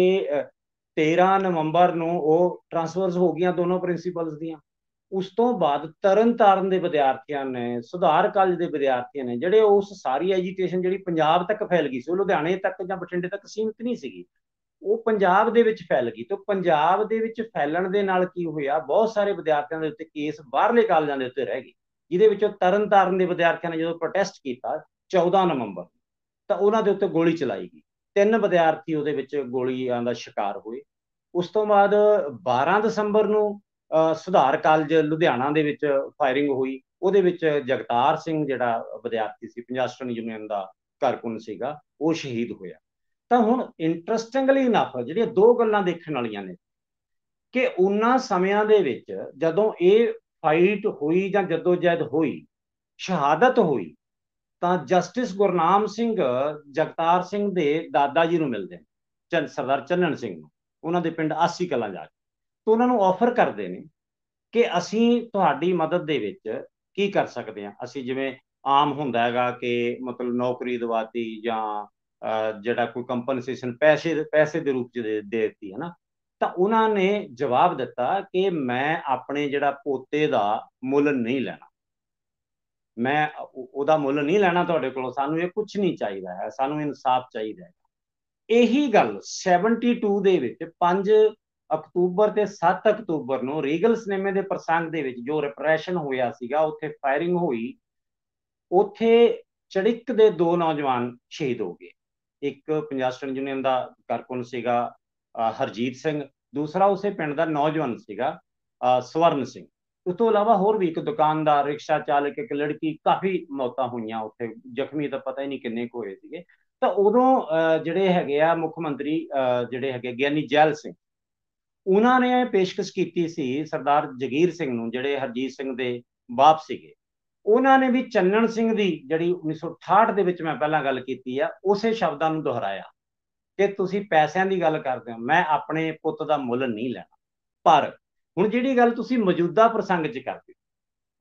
13 ਨਵੰਬਰ ਨੂੰ ਉਹ ਟਰਾਂਸਫਰਸ ਹੋ ਗਈਆਂ ਦੋਨੋਂ ਪ੍ਰਿੰਸੀਪਲਸ ਦੀਆਂ। ਉਸ ਤੋਂ ਬਾਅਦ ਤਰਨਤਾਰਨ ਦੇ ਵਿਦਿਆਰਥੀਆਂ ਨੇ, ਸੁਧਾਰ ਕਾਲਜ ਦੇ ਵਿਦਿਆਰਥੀਆਂ ਨੇ, ਜਿਹੜੇ ਉਸ ਸਾਰੀ ਐਜੀਟੇਸ਼ਨ ਜਿਹੜੀ ਪੰਜਾਬ ਤੱਕ ਫੈਲ ਗਈ ਸੀ, ਉਹ ਲੁਧਿਆਣੇ ਤੱਕ ਜਾਂ ਬਠਿੰਡੇ ਤੱਕ ਸੀਮਿਤ ਨਹੀਂ ਸੀਗੀ, ਉਹ ਪੰਜਾਬ ਦੇ ਵਿੱਚ ਫੈਲ ਗਈ। ਤੇ ਪੰਜਾਬ ਦੇ ਵਿੱਚ ਫੈਲਣ ਦੇ ਨਾਲ ਕੀ ਹੋਇਆ, ਬਹੁਤ ਸਾਰੇ ਵਿਦਿਆਰਥੀਆਂ ਦੇ ਉੱਤੇ ਕੇਸ ਬਾਹਰਲੇ ਕਾਲਜਾਂ ਦੇ ਉੱਤੇ ਰਹਿ ਗਏ, ਜਿਹਦੇ ਵਿੱਚੋਂ ਤਰਨਤਾਰਨ ਦੇ ਵਿਦਿਆਰਥੀਆਂ ਨੇ ਜਦੋਂ ਪ੍ਰੋਟੈਸਟ ਕੀਤਾ 14 ਨਵੰਬਰ, ਤਾਂ ਉਹਨਾਂ ਦੇ ਉੱਤੇ ਗੋਲੀ ਚਲਾਈ ਗਈ। 3 ਵਿਦਿਆਰਥੀ ਉਹਦੇ ਵਿੱਚ ਗੋਲੀਆਂ ਦਾ ਸ਼ਿਕਾਰ ਹੋਏ। ਉਸ ਤੋਂ ਬਾਅਦ 12 ਦਸੰਬਰ ਨੂੰ ਸੁਧਾਰ ਕਾਲਜ ਲੁਧਿਆਣਾ ਦੇ ਵਿੱਚ ਫਾਇਰਿੰਗ ਹੋਈ। ਉਹਦੇ ਵਿੱਚ ਜਗਤਾਰ ਸਿੰਘ ਜਿਹੜਾ ਵਿਦਿਆਰਥੀ ਸੀ, ਪੰਜਾਬ ਸਟੂਡੈਂਟ ਯੂਨੀਅਨ ਦਾ ਕਾਰਕੁਨ ਸੀਗਾ, ਉਹ ਸ਼ਹੀਦ ਹੋਇਆ। ਤਾਂ ਹੁਣ ਇੰਟਰਸਟਿੰਗਲੀ ਇਨਫ ਜਿਹੜੀਆਂ ਦੋ ਗੱਲਾਂ ਦੇਖਣ ਵਾਲੀਆਂ ਨੇ ਕਿ ਉਹਨਾਂ ਸਮਿਆਂ ਦੇ ਵਿੱਚ ਜਦੋਂ ਇਹ ਫਾਈਟ ਹੋਈ ਜਾਂ ਜਦੋਜਹਿਦ ਹੋਈ, ਸ਼ਹਾਦਤ ਹੋਈ, ਤਾਂ ਜਸਟਿਸ ਗੁਰਨਾਮ ਸਿੰਘ ਜਗਤਾਰ ਸਿੰਘ ਦੇ ਦਾਦਾ ਜੀ ਨੂੰ ਮਿਲਦੇ ਨੇ, ਸਰਦਾਰ ਚੰਨਣ ਸਿੰਘ ਨੂੰ, ਉਹਨਾਂ ਦੇ ਪਿੰਡ ਆਸੀ ਕਲਾਂ ਜਾ ਕੇ, ਤਾਂ ਉਹਨਾਂ ਨੂੰ ਆਫਰ ਕਰਦੇ ਨੇ ਕਿ ਅਸੀਂ ਤੁਹਾਡੀ ਮਦਦ ਦੇ ਵਿੱਚ ਕੀ ਕਰ ਸਕਦੇ ਹਾਂ। ਅਸੀਂ ਜਿਵੇਂ ਆਮ ਹੁੰਦਾ ਹੈਗਾ ਕਿ ਮਤਲਬ ਨੌਕਰੀ ਦਵਾਤੀ ਜਾਂ ਜਿਹੜਾ ਕੋਈ ਕੰਪਨਸੇਸ਼ਨ ਪੈਸੇ ਦੇ ਰੂਪ ਚ ਦੇ ਦਿੱਤੀ ਹੈ ਨਾ। ਤਾਂ ਉਹਨਾਂ ਨੇ ਜਵਾਬ ਦਿੱਤਾ ਕਿ ਮੈਂ ਆਪਣੇ ਜਿਹੜਾ ਪੋਤੇ ਦਾ ਮੁੱਲ ਨਹੀਂ ਲੈਣਾ, ਮੈਂ ਉਹਦਾ ਮੁੱਲ ਨਹੀਂ ਲੈਣਾ ਤੁਹਾਡੇ ਕੋਲੋਂ, ਸਾਨੂੰ ਇਹ ਕੁਝ ਨਹੀਂ ਚਾਹੀਦਾ ਹੈ, ਸਾਨੂੰ ਇਨਸਾਫ ਚਾਹੀਦਾ ਹੈ। ਇਹੀ ਗੱਲ 72 ਦੇ ਵਿੱਚ 5 ਅਕਤੂਬਰ ਤੇ 7 ਅਕਤੂਬਰ ਨੂੰ ਰੀਗਲ ਸਿਨੇਮੇ ਦੇ ਪ੍ਰਸੰਗ ਦੇ ਵਿੱਚ ਜੋ ਰਿਪਰੈਸ਼ਨ ਹੋਇਆ ਸੀਗਾ, ਉੱਥੇ ਫਾਇਰਿੰਗ ਹੋਈ, ਉੱਥੇ ਚੜਿੱਕ ਦੇ 2 ਨੌਜਵਾਨ ਸ਼ਹੀਦ ਹੋ ਗਏ। ਇੱਕ ਪੰਜਾਬ ਸਟੂਡੈਂਟ ਯੂਨੀਅਨ ਦਾ ਕਾਰਕੁਨ ਸੀਗਾ ਹਰਜੀਤ ਸਿੰਘ, ਦੂਸਰਾ ਉਸੇ ਪਿੰਡ ਦਾ ਨੌਜਵਾਨ ਸੀਗਾ ਸਵਰਨ ਸਿੰਘ। ਉਸ ਤੋਂ ਇਲਾਵਾ ਹੋਰ ਵੀ ਇੱਕ ਦੁਕਾਨਦਾਰ, ਰਿਕਸ਼ਾ ਚਾਲਕ, ਇੱਕ ਲੜਕੀ, ਕਾਫੀ ਮੌਤਾਂ ਹੋਈਆਂ ਉੱਥੇ, ਜ਼ਖਮੀ ਤਾਂ ਪਤਾ ਹੀ ਨਹੀਂ ਕਿੰਨੇ ਕੁ ਹੋਏ ਸੀਗੇ। ਤਾਂ ਉਦੋਂ ਜਿਹੜੇ ਹੈਗੇ ਆ ਮੁੱਖ ਮੰਤਰੀ ਜਿਹੜੇ ਹੈਗੇ ਗਿਆਨੀ ਜੈਲ ਸਿੰਘ, ਉਹਨਾਂ ਨੇ ਪੇਸ਼ਕਸ਼ ਕੀਤੀ ਸੀ ਸਰਦਾਰ ਜਗੀਰ ਸਿੰਘ ਨੂੰ, ਜਿਹੜੇ ਹਰਜੀਤ ਸਿੰਘ ਦੇ ਬਾਪ ਸੀਗੇ। ਉਹਨਾਂ ਨੇ ਵੀ ਚੰਨਣ ਸਿੰਘ ਦੀ ਜਿਹੜੀ 1968 ਦੇ ਵਿੱਚ ਮੈਂ ਪਹਿਲਾਂ ਗੱਲ ਕੀਤੀ ਆ, ਉਸੇ ਸ਼ਬਦਾਂ ਨੂੰ ਦੁਹਰਾਇਆ ਕਿ ਤੁਸੀਂ ਪੈਸਿਆਂ ਦੀ ਗੱਲ ਕਰਦੇ ਹੋ, ਮੈਂ ਆਪਣੇ ਪੁੱਤ ਦਾ ਮੁੱਲ ਨਹੀਂ ਲੈਣਾ। ਪਰ ਹੁਣ ਜਿਹੜੀ ਗੱਲ ਤੁਸੀਂ ਮੌਜੂਦਾ ਪ੍ਰਸੰਗ 'ਚ ਕਰਦੇ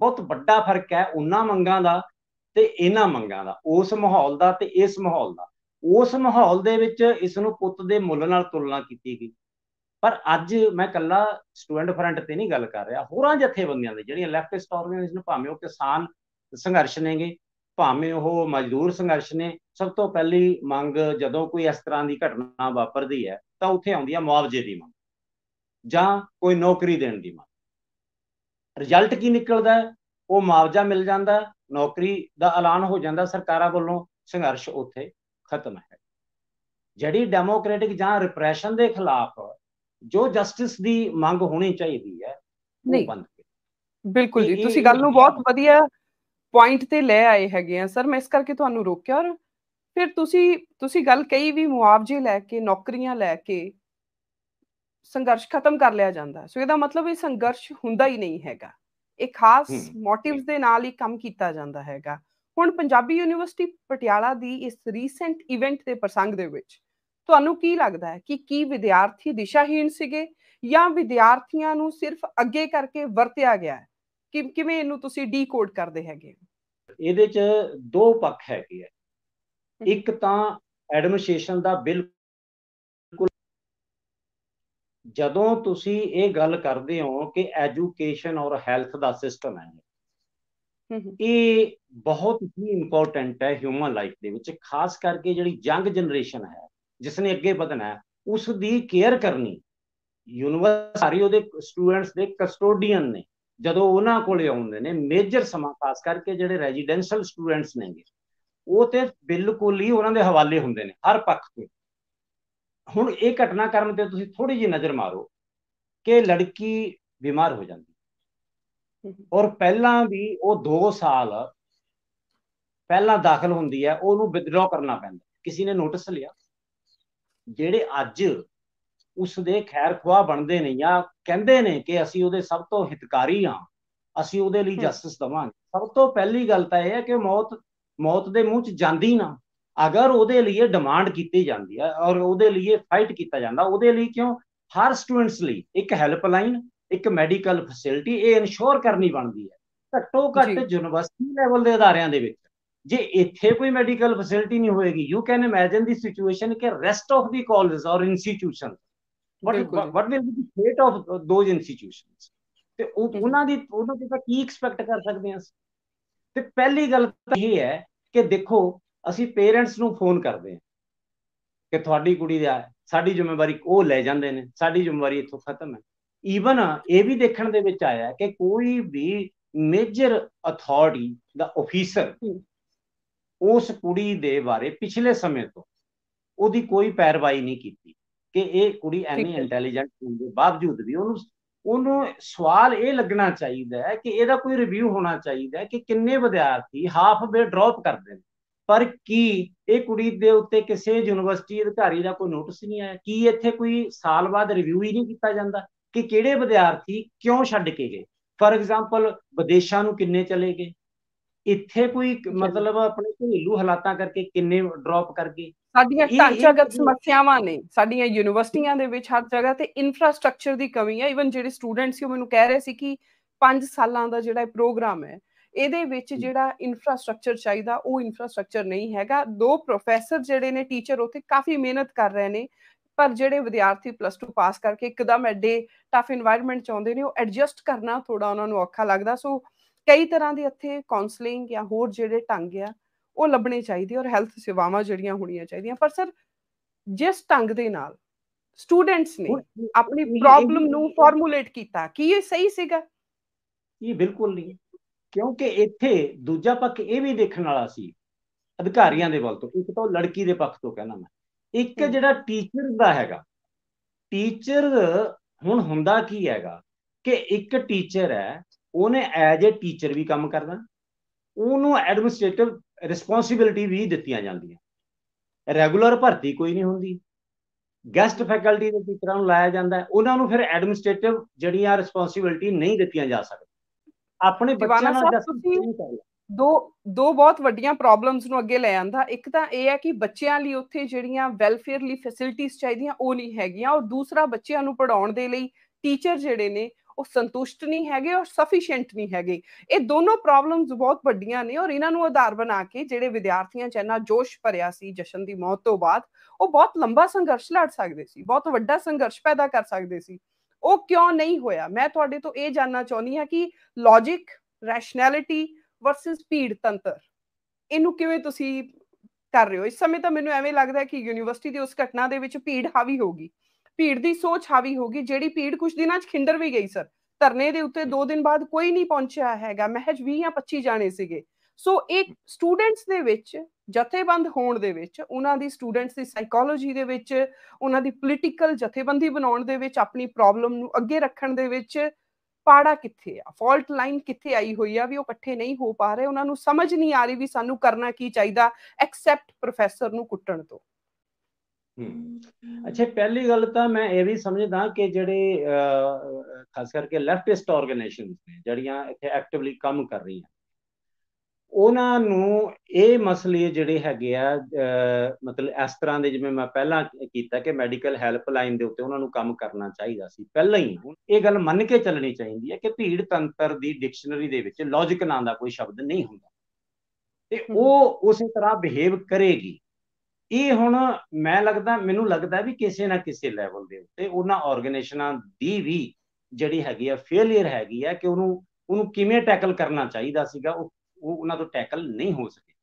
ਬਹੁਤ ਵੱਡਾ ਫਰਕ ਹੈ ਉਹਨਾਂ ਮੰਗਾਂ ਦਾ ਤੇ ਇਹਨਾਂ ਮੰਗਾਂ ਦਾ, ਉਸ ਮਾਹੌਲ ਦਾ ਤੇ ਇਸ ਮਾਹੌਲ ਦਾ। ਉਸ ਮਾਹੌਲ ਦੇ ਵਿੱਚ ਇਸ ਨੂੰ ਪੁੱਤ ਦੇ ਮੁੱਲ ਨਾਲ ਤੁਲਨਾ ਕੀਤੀ ਗਈ। ਪਰ ਅੱਜ ਮੈਂ ਇਕੱਲਾ ਸਟੂਡੈਂਟ ਫਰੰਟ ਤੇ ਨਹੀਂ ਗੱਲ ਕਰ ਰਿਹਾ, ਹੋਰਾਂ ਜਥੇਬੰਦੀਆਂ ਦੇ ਜਿਹੜੀਆਂ ਲੈਫਟਿਸਟ ਆਰਗੇਨਾਈਜੇਸ਼ਨ, ਭਾਵੇਂ ਉਹ ਕਿਸਾਨ ਸੰਘਰਸ਼ ਨੇਗੇ, ਭਾਵੇਂ ਉਹ ਮਜ਼ਦੂਰ ਸੰਘਰਸ਼ ਨੇ, ਸਭ ਤੋਂ ਪਹਿਲੀ ਮੰਗ ਜਦੋਂ ਕੋਈ ਇਸ ਤਰ੍ਹਾਂ ਦੀ ਘਟਨਾ ਵਾਪਰਦੀ ਹੈ ਤਾਂ ਉੱਥੇ ਆਉਂਦੀ ਹੈ ਮੁਆਵਜ਼ੇ ਦੀ ਮੰਗ ਜਾਂ ਕੋਈ ਨੌਕਰੀ ਦੇਣ ਦੀ ਮੰਗ। ਰਿਜ਼ਲਟ ਕੀ ਨਿਕਲਦਾ? ਉਹ ਮੁਆਵਜ਼ਾ ਮਿਲ ਜਾਂਦਾ, ਨੌਕਰੀ ਦਾ ਐਲਾਨ ਹੋ ਜਾਂਦਾ ਸਰਕਾਰਾਂ ਵੱਲੋਂ, ਸੰਘਰਸ਼ ਉੱਥੇ ਖਤਮ ਹੈ। ਜਿਹੜੀ ਡੈਮੋਕ੍ਰੈਟਿਕ ਜਾਂ ਰਿਪਰੈਸ਼ਨ ਦੇ ਖਿਲਾਫ ਜੋ ਜਸਟਿਸ ਦੀ ਮੰਗ ਹੋਣੀ ਚਾਹੀਦੀ ਹੈ ਉਹ ਬੰਦ। ਬਿਲਕੁਲ ਜੀ, ਤੁਸੀਂ ਗੱਲ ਨੂੰ ਬਹੁਤ ਵਧੀਆ ਪੁਆਇੰਟ ਤੇ ਲੈ ਆਏ ਹੈਗੇ ਆ ਸਰ, ਮੈਂ ਇਸ ਕਰਕੇ ਤੁਹਾਨੂੰ ਰੋਕਿਆ। ਔਰ ਫਿਰ ਤੁਸੀਂ ਗੱਲ ਕਹੀ ਵੀ ਮੁਆਵਜ਼ੇ ਲੈ ਕੇ, ਨੌਕਰੀਆਂ ਲੈ ਕੇ ਸੰਘਰਸ਼ ਖਤਮ ਕਰ ਲਿਆ ਜਾਂਦਾ, ਸੋ ਇਹਦਾ ਮਤਲਬ ਇਹ ਸੰਘਰਸ਼ ਹੁੰਦਾ ਹੀ ਨਹੀਂ ਹੈਗਾ, ਇਹ ਖਾਸ ਮੋਟਿਵਸ ਦੇ ਨਾਲ ਹੀ ਕੰਮ ਕੀਤਾ ਜਾਂਦਾ ਹੈਗਾ। ਹੁਣ ਪੰਜਾਬੀ ਯੂਨੀਵਰਸਿਟੀ ਪਟਿਆਲਾ ਦੀ ਇਸ ਰੀਸੈਂਟ ਇਵੈਂਟ ਦੇ ਪ੍ਰਸੰਗ ਦੇ ਵਿੱਚ ਤੁਹਾਨੂੰ ਕੀ ਲੱਗਦਾ ਹੈ ਕਿ ਕੀ ਵਿਦਿਆਰਥੀ ਦਿਸ਼ਾਹੀਣ ਸੀਗੇ ਜਾਂ ਵਿਦਿਆਰਥੀਆਂ ਨੂੰ ਸਿਰਫ ਅੱਗੇ ਕਰਕੇ ਵਰਤਿਆ ਗਿਆ ਹੈ? ਕਿਵੇਂ ਇਹਨੂੰ ਤੁਸੀਂ ਡੀਕੋਡ ਕਰਦੇ ਹੈਗੇ? ਇਹਦੇ 'ਚ ਦੋ ਪੱਖ ਹੈਗੇ ਆ। ਇੱਕ ਤਾਂ ਐਡਮਿਨਿਸਟ੍ਰੇਸ਼ਨ ਦਾ ਬਿਲਕੁਲ, ਜਦੋਂ ਤੁਸੀਂ ਇਹ ਗੱਲ ਕਰਦੇ ਹੋ ਕਿ ਐਜੂਕੇਸ਼ਨ ਔਰ ਹੈਲਥ ਦਾ ਸਿਸਟਮ ਹੈ, ਇਹ ਬਹੁਤ ਹੀ ਇੰਪੋਰਟੈਂਟ ਹੈ ਹਿਊਮਨ ਲਾਈਫ ਦੇ ਵਿੱਚ, ਖਾਸ ਕਰਕੇ ਜਿਹੜੀ ਯੰਗ ਜਨਰੇਸ਼ਨ ਹੈ ਜਿਸਨੇ ਅੱਗੇ ਵਧਣਾ ਹੈ, ਉਸ ਦੀ ਕੇਅਰ ਕਰਨੀ ਯੂਨੀਵਰਸਿਟੀ ਉਹਦੇ ਸਟੂਡੈਂਟਸ ਦੇ ਕਸਟੋਡੀਅਨ ਨੇ। ਜਦੋਂ ਉਹਨਾਂ ਕੋਲੇ ਆਉਂਦੇ ਨੇ ਮੇਜਰ ਸਮਾਂ, ਖਾਸ ਕਰਕੇ ਜਿਹੜੇ ਰੈਜ਼ੀਡੈਂਸ਼ੀਅਲ ਸਟੂਡੈਂਟਸ ਨੇਗੇ, ਉਹ ਤੇ ਬਿਲਕੁਲ ਹੀ ਉਹਨਾਂ ਦੇ ਹਵਾਲੇ ਹੁੰਦੇ ਨੇ ਹਰ ਪੱਖ ਤੋਂ। ਹੁਣ ਇਹ ਘਟਨਾਕ੍ਰਮ ਤੇ ਤੁਸੀਂ ਥੋੜੀ ਜਿਹੀ ਨਜ਼ਰ ਮਾਰੋ ਕਿ ਲੜਕੀ ਬਿਮਾਰ ਹੋ ਜਾਂਦੀ ਔਰ ਪਹਿਲਾਂ ਵੀ ਉਹ 2 ਸਾਲ ਪਹਿਲਾਂ ਦਾਖਲ ਹੁੰਦੀ ਹੈ, ਉਹਨੂੰ ਵਿਦਡਰਾ ਕਰਨਾ ਪੈਂਦਾ। ਕਿਸੇ ਨੇ ਨੋਟਿਸ ਲਿਆ? ਜਿਹੜੇ ਅੱਜ ਉਸ ਦੇ ਖੈਰ ਖੁਆਹ ਬਣਦੇ ਨੇ ਜਾਂ ਕਹਿੰਦੇ ਨੇ ਕਿ ਅਸੀਂ ਉਹਦੇ ਸਭ ਤੋਂ ਹਿਤਕਾਰੀ ਹਾਂ, ਅਸੀਂ ਉਹਦੇ ਲਈ ਜਸਟਿਸ ਦੇਵਾਂਗੇ, ਸਭ ਤੋਂ ਪਹਿਲੀ ਗੱਲ ਤਾਂ ਇਹ ਹੈ ਕਿ ਮੌਤ ਦੇ ਮੂੰਹ 'ਚ ਜਾਂਦੀ ਨਾ, ਅਗਰ ਉਹਦੇ ਲਈ ਡਿਮਾਂਡ ਕੀਤੀ ਜਾਂਦੀ ਹੈ ਔਰ ਉਹਦੇ ਲਈ ਫਾਈਟ ਕੀਤਾ ਜਾਂਦਾ, ਉਹਦੇ ਲਈ ਕਿਉਂ ਹਰ ਸਟੂਡੈਂਟਸ ਲਈ ਇੱਕ ਹੈਲਪਲਾਈਨ, ਇੱਕ ਮੈਡੀਕਲ ਫੈਸਿਲਿਟੀ ਇਹ ਇਨਸ਼ੋਰ ਕਰਨੀ ਬਣਦੀ ਹੈ। ਘੱਟੋ ਘੱਟ ਯੂਨੀਵਰਸਿਟੀ ਲੈਵਲ ਦੇ ਅਦਾਰਿਆਂ ਦੇ ਵਿੱਚ ਜੇ ਇੱਥੇ ਕੋਈ ਮੈਡੀਕਲ ਫੈਸਿਲਿਟੀ ਨਹੀਂ ਹੋਏਗੀ, you can imagine the situation ਕਿ ਰੈਸਟ ਆਫ ਦੀ ਕਾਲਜ ਔਰ institution what will be the fate of those institutions? ਤੇ ਉਹਨਾਂ ਤੇ ਤਾਂ ਕੀ ਐਕਸਪੈਕਟ ਕਰ ਸਕਦੇ ਹਾਂ? ਤੇ ਪਹਿਲੀ ਗੱਲ ਤਾਂ ਇਹ ਹੈ ਕਿ ਦੇਖੋ, ਅਸੀਂ ਪੇਰੈਂਟਸ ਨੂੰ ਫੋਨ ਕਰਦੇ ਹਾਂ ਕਿ ਤੁਹਾਡੀ ਕੁੜੀ ਦਾ, ਸਾਡੀ ਜ਼ਿੰਮੇਵਾਰੀ ਉਹ ਲੈ ਜਾਂਦੇ ਨੇ, ਸਾਡੀ ਜ਼ਿੰਮੇਵਾਰੀ ਇੱਥੋਂ ਖਤਮ ਹੈ। ਈਵਨ ਇਹ ਵੀ ਦੇਖਣ ਦੇ ਵਿੱਚ ਆਇਆ ਕਿ ਕੋਈ ਵੀ ਮੇਜਰ ਅਥਾਰਟੀ ਦਾ ਆਫੀਸਰ ਉਸ ਕੁੜੀ ਦੇ ਬਾਰੇ ਪਿਛਲੇ ਸਮੇਂ ਤੋਂ ਉਹਦੀ ਕੋਈ ਪੈਰਵਾਈ ਨਹੀਂ ਕੀਤੀ ਕਿ ਇਹ ਕੁੜੀ ਐਨੀ ਇੰਟੈਲੀਜੈਂਟ ਹੋਣ ਦੇ ਬਾਵਜੂਦ ਵੀ ਉਹਨੂੰ ਸਵਾਲ ਇਹ ਲੱਗਣਾ ਚਾਹੀਦਾ ਹੈ ਕਿ ਇਹਦਾ ਕੋਈ ਰਿਵਿਊ ਹੋਣਾ ਚਾਹੀਦਾ ਹੈ ਕਿ ਕਿੰਨੇ ਵਿਦਿਆਰਥੀ ਹਾਫ ਵੇ ਡ੍ਰੌਪ ਕਰਦੇ ਨੇ, ਪਰ ਕੀ ਇਹ ਕੁੜੀ ਦੇ ਉੱਤੇ ਕਿਸੇ ਯੂਨੀਵਰਸਿਟੀ ਅਧਿਕਾਰੀ ਦਾ ਕੋਈ ਨੋਟਿਸ ਨਹੀਂ ਆਇਆ? ਕੀ ਇੱਥੇ ਕੋਈ ਸਾਲ ਬਾਅਦ ਰਿਵਿਊ ਹੀ ਨਹੀਂ ਕੀਤਾ ਜਾਂਦਾ ਕਿ ਕਿਹੜੇ ਵਿਦਿਆਰਥੀ ਕਿਉਂ ਛੱਡ ਕੇ ਗਏ? ਫਾਰ ਐਗਜ਼ਾਮਪਲ ਵਿਦੇਸ਼ਾਂ ਨੂੰ ਕਿੰਨੇ ਚਲੇ ਗਏ, ਇੱਥੇ ਕੋਈ ਮਤਲਬ ਆਪਣੇ ਘਰੇਲੂ ਹਾਲਾਤਾਂ ਕਰਕੇ ਕਿੰਨੇ ਡ੍ਰੌਪ ਕਰ ਗਏ? ਸਾਡੀਆਂ ਢਾਂਚਾਗਤ ਸਮੱਸਿਆਵਾਂ ਨੇ ਸਾਡੀਆਂ ਯੂਨੀਵਰਸਿਟੀਆਂ ਦੇ ਵਿੱਚ ਹਰ ਜਗ੍ਹਾ ਤੇ, ਇਨਫਰਾਸਟ੍ਰਕਚਰ ਦੀ ਕਮੀ ਹੈ। ਈਵਨ ਜਿਹੜੇ ਸਟੂਡੈਂਟ ਸੀ ਉਹ ਮੈਨੂੰ ਕਹਿ ਰਹੇ ਸੀ ਕਿ 5 ਸਾਲਾਂ ਦਾ ਜਿਹੜਾ ਪ੍ਰੋਗਰਾਮ ਹੈ ਇਹਦੇ ਵਿੱਚ ਜਿਹੜਾ ਇਨਫਰਾਸਟ੍ਰਕਚਰ ਚਾਹੀਦਾ ਉਹ ਇਨਫਰਾਸਟ੍ਰਕਚਰ ਨਹੀਂ ਹੈਗਾ। 2 ਪ੍ਰੋਫੈਸਰ ਜਿਹੜੇ ਨੇ, ਟੀਚਰ ਉੱਥੇ ਕਾਫੀ ਮਿਹਨਤ ਕਰ ਰਹੇ ਨੇ, ਪਰ ਜਿਹੜੇ ਵਿਦਿਆਰਥੀ +2 ਪਾਸ ਕਰਕੇ ਇੱਕਦਮ ਐਡੇ ਟਫ ਇਨਵਾਇਰਮੈਂਟ ਚਾਹੁੰਦੇ ਨੇ, ਉਹ ਐਡਜਸਟ ਕਰਨਾ ਥੋੜਾ ਉਹਨਾਂ ਨੂੰ ਔਖਾ ਲੱਗਦਾ। ਸੋ ਕਈ ਤਰ੍ਹਾਂ ਦੀ ਇੱਥੇ ਕਾਉਂਸਲਿੰਗ ਜਾਂ ਹੋਰ ਜਿਹੜੇ ਢੰਗ ਆ ਉਹ ਲੱਭਣੇ ਚਾਹੀਦੇ ਔਰ ਹੈਲਥ ਸੇਵਾਵਾਂ ਜਿਹੜੀਆਂ ਹੋਣੀਆਂ ਚਾਹੀਦੀਆਂ। ਪਰ ਸਰ, ਜਿਸ ਢੰਗ ਦੇ ਨਾਲ ਸਟੂਡੈਂਟਸ ਨੇ ਆਪਣੀ ਪ੍ਰੋਬਲਮ ਨੂੰ ਫਾਰਮੂਲੇਟ ਕੀਤਾ, ਕੀ ਇਹ ਸਹੀ ਸੀਗਾ? ਇਹ ਬਿਲਕੁਲ ਨਹੀਂ, ਕਿਉਂਕਿ ਇੱਥੇ ਦੂਜਾ ਪੱਖ ਇਹ ਵੀ ਦੇਖਣ ਵਾਲਾ ਸੀ ਅਧਿਕਾਰੀਆਂ ਦੇ ਵੱਲ ਤੋਂ। ਇੱਕ ਤਾਂ ਲੜਕੀ ਦੇ ਪੱਖ ਤੋਂ ਕਹਿਣਾ ਮੈਂ, ਇੱਕ ਜਿਹੜਾ ਟੀਚਰ ਦਾ ਹੈਗਾ, ਟੀਚਰ ਹੁਣ ਹੁੰਦਾ ਕੀ ਹੈਗਾ ਕਿ ਇੱਕ ਟੀਚਰ ਹੈ, ਉਹਨੇ ਐਜ਼ ਏ ਟੀਚਰ ਵੀ ਕੰਮ ਕਰਨਾ, ਉਹਨੂੰ ਐਡਮਿਨਿਸਟ੍ਰੇਟਿਵ ਰਿਸਪੌਂਸਿਬਿਲਿਟੀ ਵੀ ਦਿੱਤੀਆਂ ਜਾਂਦੀਆਂ, ਰੈਗੂਲਰ ਭਰਤੀ ਕੋਈ ਨਹੀਂ ਹੁੰਦੀ, ਗੈਸਟ ਫੈਕਲਟੀ ਦੇ ਟੀਚਰਾਂ ਨੂੰ ਲਾਇਆ ਜਾਂਦਾ, ਉਹਨਾਂ ਨੂੰ ਫਿਰ ਐਡਮਿਨਿਸਟ੍ਰੇਟਿਵ ਜਿਹੜੀਆਂ ਰਿਸਪੌਂਸਿਬਿਲਿਟੀ ਨਹੀਂ ਦਿੱਤੀਆਂ ਜਾ ਸਕਦੀਆਂ। ਆਪਣੇ ਬੱਚਿਆਂ ਨਾਲ ਦੋ ਬਹੁਤ ਵੱਡੀਆਂ ਪ੍ਰੋਬਲਮਸ ਨੂੰ ਅੱਗੇ ਲੈ ਆਂਦਾ। ਇੱਕ ਤਾਂ ਇਹ ਹੈ ਕਿ ਬੱਚਿਆਂ ਲਈ ਉੱਥੇ ਜਿਹੜੀਆਂ ਵੈਲਫੇਅਰ ਲਈ ਫੈਸਿਲਿਟੀਆਂ ਚਾਹੀਦੀਆਂ ਉਹ ਨਹੀਂ ਹੈਗੀਆਂ, ਔਰ ਦੂਸਰਾ ਬੱਚਿਆਂ ਨੂੰ ਪੜ੍ਹਾਉਣ ਦੇ ਲਈ ਟੀਚਰ ਜਿਹੜੇ ਨੇ ਉਹ ਸੰਤੁਸ਼ਟ ਨਹੀਂ ਹੈਗੇ ਔਰ ਸਫੀਸ਼ੀਐਂਟ ਨਹੀਂ ਹੈਗੇ। ਇਹ ਦੋਨੋਂ ਪ੍ਰੋਬਲਮਸ ਬਹੁਤ ਵੱਡੀਆਂ ਨੇ ਔਰ ਇਹਨਾਂ ਨੂੰ ਆਧਾਰ ਬਣਾ ਕੇ ਜਿਹੜੇ ਵਿਦਿਆਰਥੀਆਂ 'ਚ ਇੰਨਾ ਜੋਸ਼ ਭਰਿਆ ਸੀ ਜਸ਼ਨ ਦੀ ਮੌਤ ਤੋਂ ਬਾਅਦ, ਉਹ ਬਹੁਤ ਲੰਬਾ ਸੰਘਰਸ਼ ਲੜ ਸਕਦੇ ਸੀ, ਬਹੁਤ ਵੱਡਾ ਸੰਘਰਸ਼ ਪੈਦਾ ਕਰ ਸਕਦੇ ਸੀ। ਉਹ ਕਿਉਂ ਨਹੀਂ ਹੋਇਆ? ਮੈਂ ਤੁਹਾਡੇ ਤੋਂ ਇਹ ਜਾਨਣਾ ਚਾਹੁੰਦੀ ਹਾਂ ਕਿ ਲੌਜਿਕ, ਰੈਸ਼ਨੈਲਿਟੀ ਵਰਸਸ ਭੀੜ ਤੰਤਰ, ਇਹਨੂੰ ਕਿਵੇਂ ਤੁਸੀਂ ਕਰ ਰਹੇ ਹੋ? ਇਸ ਸਮੇਂ ਤਾਂ ਮੈਨੂੰ ਐਵੇਂ ਲੱਗਦਾ ਕਿ ਯੂਨੀਵਰਸਿਟੀ ਦੀ ਉਸ ਘਟਨਾ ਦੇ ਵਿੱਚ ਭੀੜ ਹਾਵੀ ਹੋਗੀ, ਭੀੜ ਦੀ ਸੋਚ ਹਾਵੀ ਹੋਗੀ, ਜਿਹੜੀ ਭੀੜ ਕੁਝ ਦਿਨਾਂ 'ਚ ਖਿੰਡਰ ਵੀ ਗਈ। ਸਰ, ਧਰਨੇ ਦੇ ਉੱਤੇ 2 ਦਿਨ ਬਾਅਦ ਕੋਈ ਨਹੀਂ ਪਹੁੰਚਿਆ ਹੈਗਾ, ਮਹਿਜ 20 ਜਾਂ 25 ਜਾਣੇ ਸੀਗੇ। ਸੋ ਇਹ ਸਟੂਡੈਂਟਸ ਦੇ ਵਿੱਚ ਜਥੇਬੰਦ ਹੋਣ ਦੇ ਵਿੱਚ, ਉਹਨਾਂ ਦੀ ਸਟੂਡੈਂਟਸ ਦੀ ਸਾਈਕੋਲੋਜੀ ਦੇ ਵਿੱਚ, ਉਹਨਾਂ ਦੀ ਪੋਲੀਟੀਕਲ ਜਥੇਬੰਦੀ ਬਣਾਉਣ ਦੇ ਵਿੱਚ, ਆਪਣੀ ਪ੍ਰੋਬਲਮ ਨੂੰ ਅੱਗੇ ਰੱਖਣ ਦੇ ਵਿੱਚ ਪਾੜਾ ਕਿੱਥੇ ਆ, ਫਾਲਟ ਲਾਈਨ ਕਿੱਥੇ ਆਈ ਹੋਈ ਆ ਵੀ ਉਹ ਇਕੱਠੇ ਨਹੀਂ ਹੋ ਪਾ ਰਹੇ? ਉਹਨਾਂ ਨੂੰ ਸਮਝ ਨਹੀਂ ਆ ਰਹੀ ਵੀ ਸਾਨੂੰ ਕਰਨਾ ਕੀ ਚਾਹੀਦਾ ਐਕਸੈਪਟ ਪ੍ਰੋਫੈਸਰ ਨੂੰ ਕੁੱਟਣ ਤੋਂ। ਅੱਛਾ, ਪਹਿਲੀ ਗੱਲ ਤਾਂ ਮੈਂ ਇਹ ਵੀ ਸਮਝਦਾ ਕਿ ਜਿਹੜੇ ਖਾਸ ਕਰਕੇ ਲੈਫਟਿਸਟ ਆਰਗੇਨਾਈਜੇਸ਼ਨਸ ਨੇ ਜਿਹੜੀਆਂ ਇੱਥੇ ਐਕਟਿਵਲੀ ਕੰਮ ਕਰ ਰਹੀਆਂ, ਉਹਨਾਂ ਨੂੰ ਇਹ ਮਸਲੇ ਜਿਹੜੇ ਹੈਗੇ ਆ ਮਤਲਬ ਇਸ ਤਰ੍ਹਾਂ ਦੇ, ਜਿਵੇਂ ਮੈਂ ਪਹਿਲਾਂ ਕੀਤਾ ਕਿ ਮੈਡੀਕਲ ਹੈਲਪਲਾਈਨ ਦੇ ਉੱਤੇ ਉਹਨਾਂ ਨੂੰ ਕੰਮ ਕਰਨਾ ਚਾਹੀਦਾ ਸੀ ਪਹਿਲਾਂ ਹੀ। ਹੁਣ ਇਹ ਗੱਲ ਮੰਨ ਕੇ ਚੱਲਣੀ ਚਾਹੀਦੀ ਹੈ ਕਿ ਭੀੜ ਤੰਤਰ ਦੀ ਡਿਕਸ਼ਨਰੀ ਦੇ ਵਿੱਚ ਲੌਜਿਕ ਨਾਂ ਦਾ ਕੋਈ ਸ਼ਬਦ ਨਹੀਂ ਹੁੰਦਾ ਤੇ ਉਹ ਉਸੇ ਤਰ੍ਹਾਂ ਬਿਹੇਵ ਕਰੇਗੀ। ਇਹ ਹੁਣ ਮੈਨੂੰ ਲੱਗਦਾ ਵੀ ਕਿਸੇ ਨਾ ਕਿਸੇ ਲੈਵਲ ਦੇ ਉੱਤੇ ਉਹਨਾਂ ਆਰਗੇਨਾਈਜੇਸ਼ਨਾਂ ਦੀ ਵੀ ਜਿਹੜੀ ਹੈਗੀ ਆ ਫੇਲੀਅਰ ਹੈਗੀ ਆ ਕਿ ਉਹਨੂੰ ਕਿਵੇਂ ਟੈਕਲ ਕਰਨਾ ਚਾਹੀਦਾ ਸੀਗਾ, ਉਹ ਉਹਨਾਂ ਤੋਂ ਟੈਕਲ ਨਹੀਂ ਹੋ ਸਕੇ।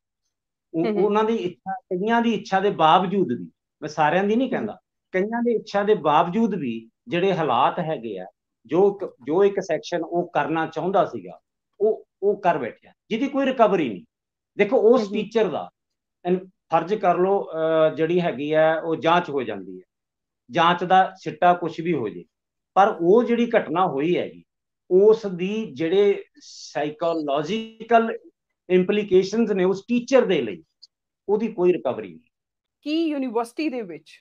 ਉਹਨਾਂ ਦੀ ਇੱਛਾ, ਕਈਆਂ ਦੀ ਇੱਛਾ ਦੇ ਬਾਵਜੂਦ ਵੀ, ਮੈਂ ਸਾਰਿਆਂ ਦੀ ਨਹੀਂ ਕਹਿੰਦਾ, ਕਈਆਂ ਦੀ ਇੱਛਾ ਦੇ ਬਾਵਜੂਦ ਵੀ ਜਿਹੜੇ ਹਾਲਾਤ ਹੈਗੇ ਆ, ਜੋ ਇੱਕ ਸੈਕਸ਼ਨ ਉਹ ਕਰਨਾ ਚਾਹੁੰਦਾ ਸੀਗਾ ਉਹ ਕਰ ਬੈਠਿਆ, ਜਿਹਦੀ ਕੋਈ ਰਿਕਵਰੀ ਨਹੀਂ। ਦੇਖੋ, ਉਸ ਟੀਚਰ ਦਾ ਫਰਜ਼ ਕਰ ਲਓ ਜਿਹੜੀ ਹੈਗੀ ਆ ਉਹ ਜਾਂਚ ਹੋ ਜਾਂਦੀ ਹੈ, ਜਾਂਚ ਦਾ ਸਿੱਟਾ ਕੁਝ ਵੀ ਹੋ ਜੇ, ਪਰ ਉਹ ਜਿਹੜੀ ਘਟਨਾ ਹੋਈ ਹੈਗੀ ਉਸ ਦੀ ਜਿਹੜੇ ਸਾਈਕੋਲੋਜੀਕਲ ਇੰਪਲੀਕੇਸ਼ਨਸ ਨੇ ਉਸ ਟੀਚਰ ਦੇ ਲਈ, ਉਹਦੀ ਕੋਈ ਰਿਕਵਰੀ ਨਹੀਂ। ਕੀ ਯੂਨੀਵਰਸਿਟੀ ਦੇ ਵਿੱਚ